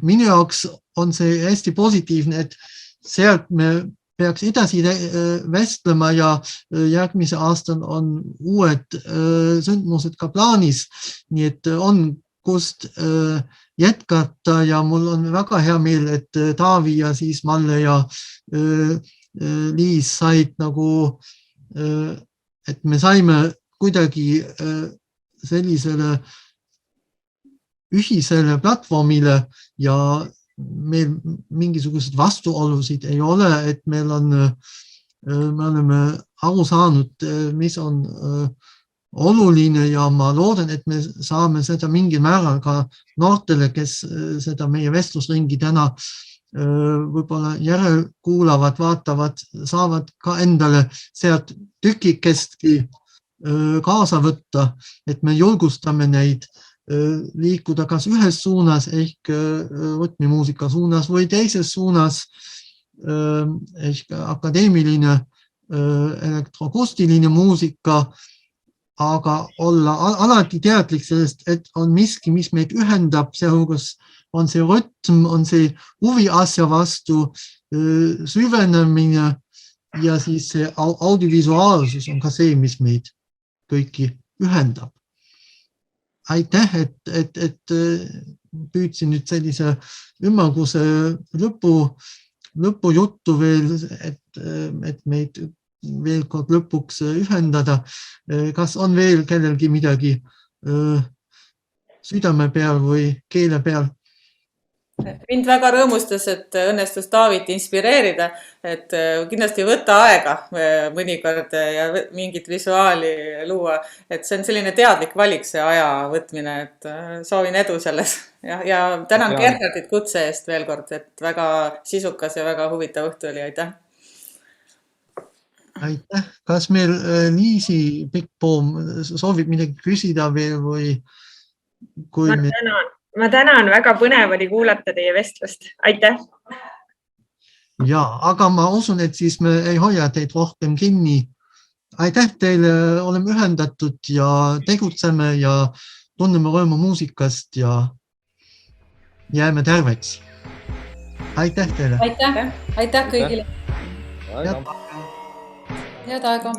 minu jaoks on see hästi positiivne, et sealt me peaks edasi vestlema ja järgmise aastal on uued sündmused ka plaanis, nii et on julgust jätkata ja mul on väga hea meel, et Taavi ja siis Malle ja Liis said nagu, et me saime kuidagi sellisele ühisele platvormile ja meil mingisuguseid vastuolusid ei ole, et me oleme aru saanud, mis on oluline ja ma loodan, et me saame seda mingil määral ka noortele, kes seda meie vestlusringi täna võib-olla järel kuulavad, vaatavad, saavad ka endale sealt tükikestki kaasa võtta, et me julgustame neid liikuda kas ühes suunas ehk rütmimuusika suunas või teises suunas ehk akadeemiline elektroakustiline muusika, aga olla alati teadlik sellest, et on miski, mis meid ühendab, sealhulgas on see rütm, on see huvi asja vastu, süvenemine ja siis see audiovisuaalsus on ka see, mis meid kõiki ühendab. Aitäh, et püüdsin nüüd sellise ümmarguse lõpujuttu veel, et meid veel kord lõpuks ühendada. Kas on veel kellelgi midagi südame peal või keele peal? Mind väga rõõmustas, et õnnestus Taavit inspireerida, et kindlasti võtta aega mõnikord ja mingit visuaali luua, et see on selline teadlik valik, see aja võtmine, et soovin edu selles ja tänan Gerhardit kutse eest veel kord, et väga sisukas ja väga huvitav õhtu oli, aitäh. Aitäh. Kas meil Liisi Pikkpoom soovib midagi küsida veel või kui Ma tänan, väga põnev oli kuulata teie vestlust. Aitäh! Ja, aga ma usun, et siis me ei hoia teid rohkem kinni. Aitäh teile, oleme ühendatud ja tegutseme ja tunneme rõõmu muusikast ja jääme terveks. Aitäh teile! Aitäh kõigile! Head aega! Head aega!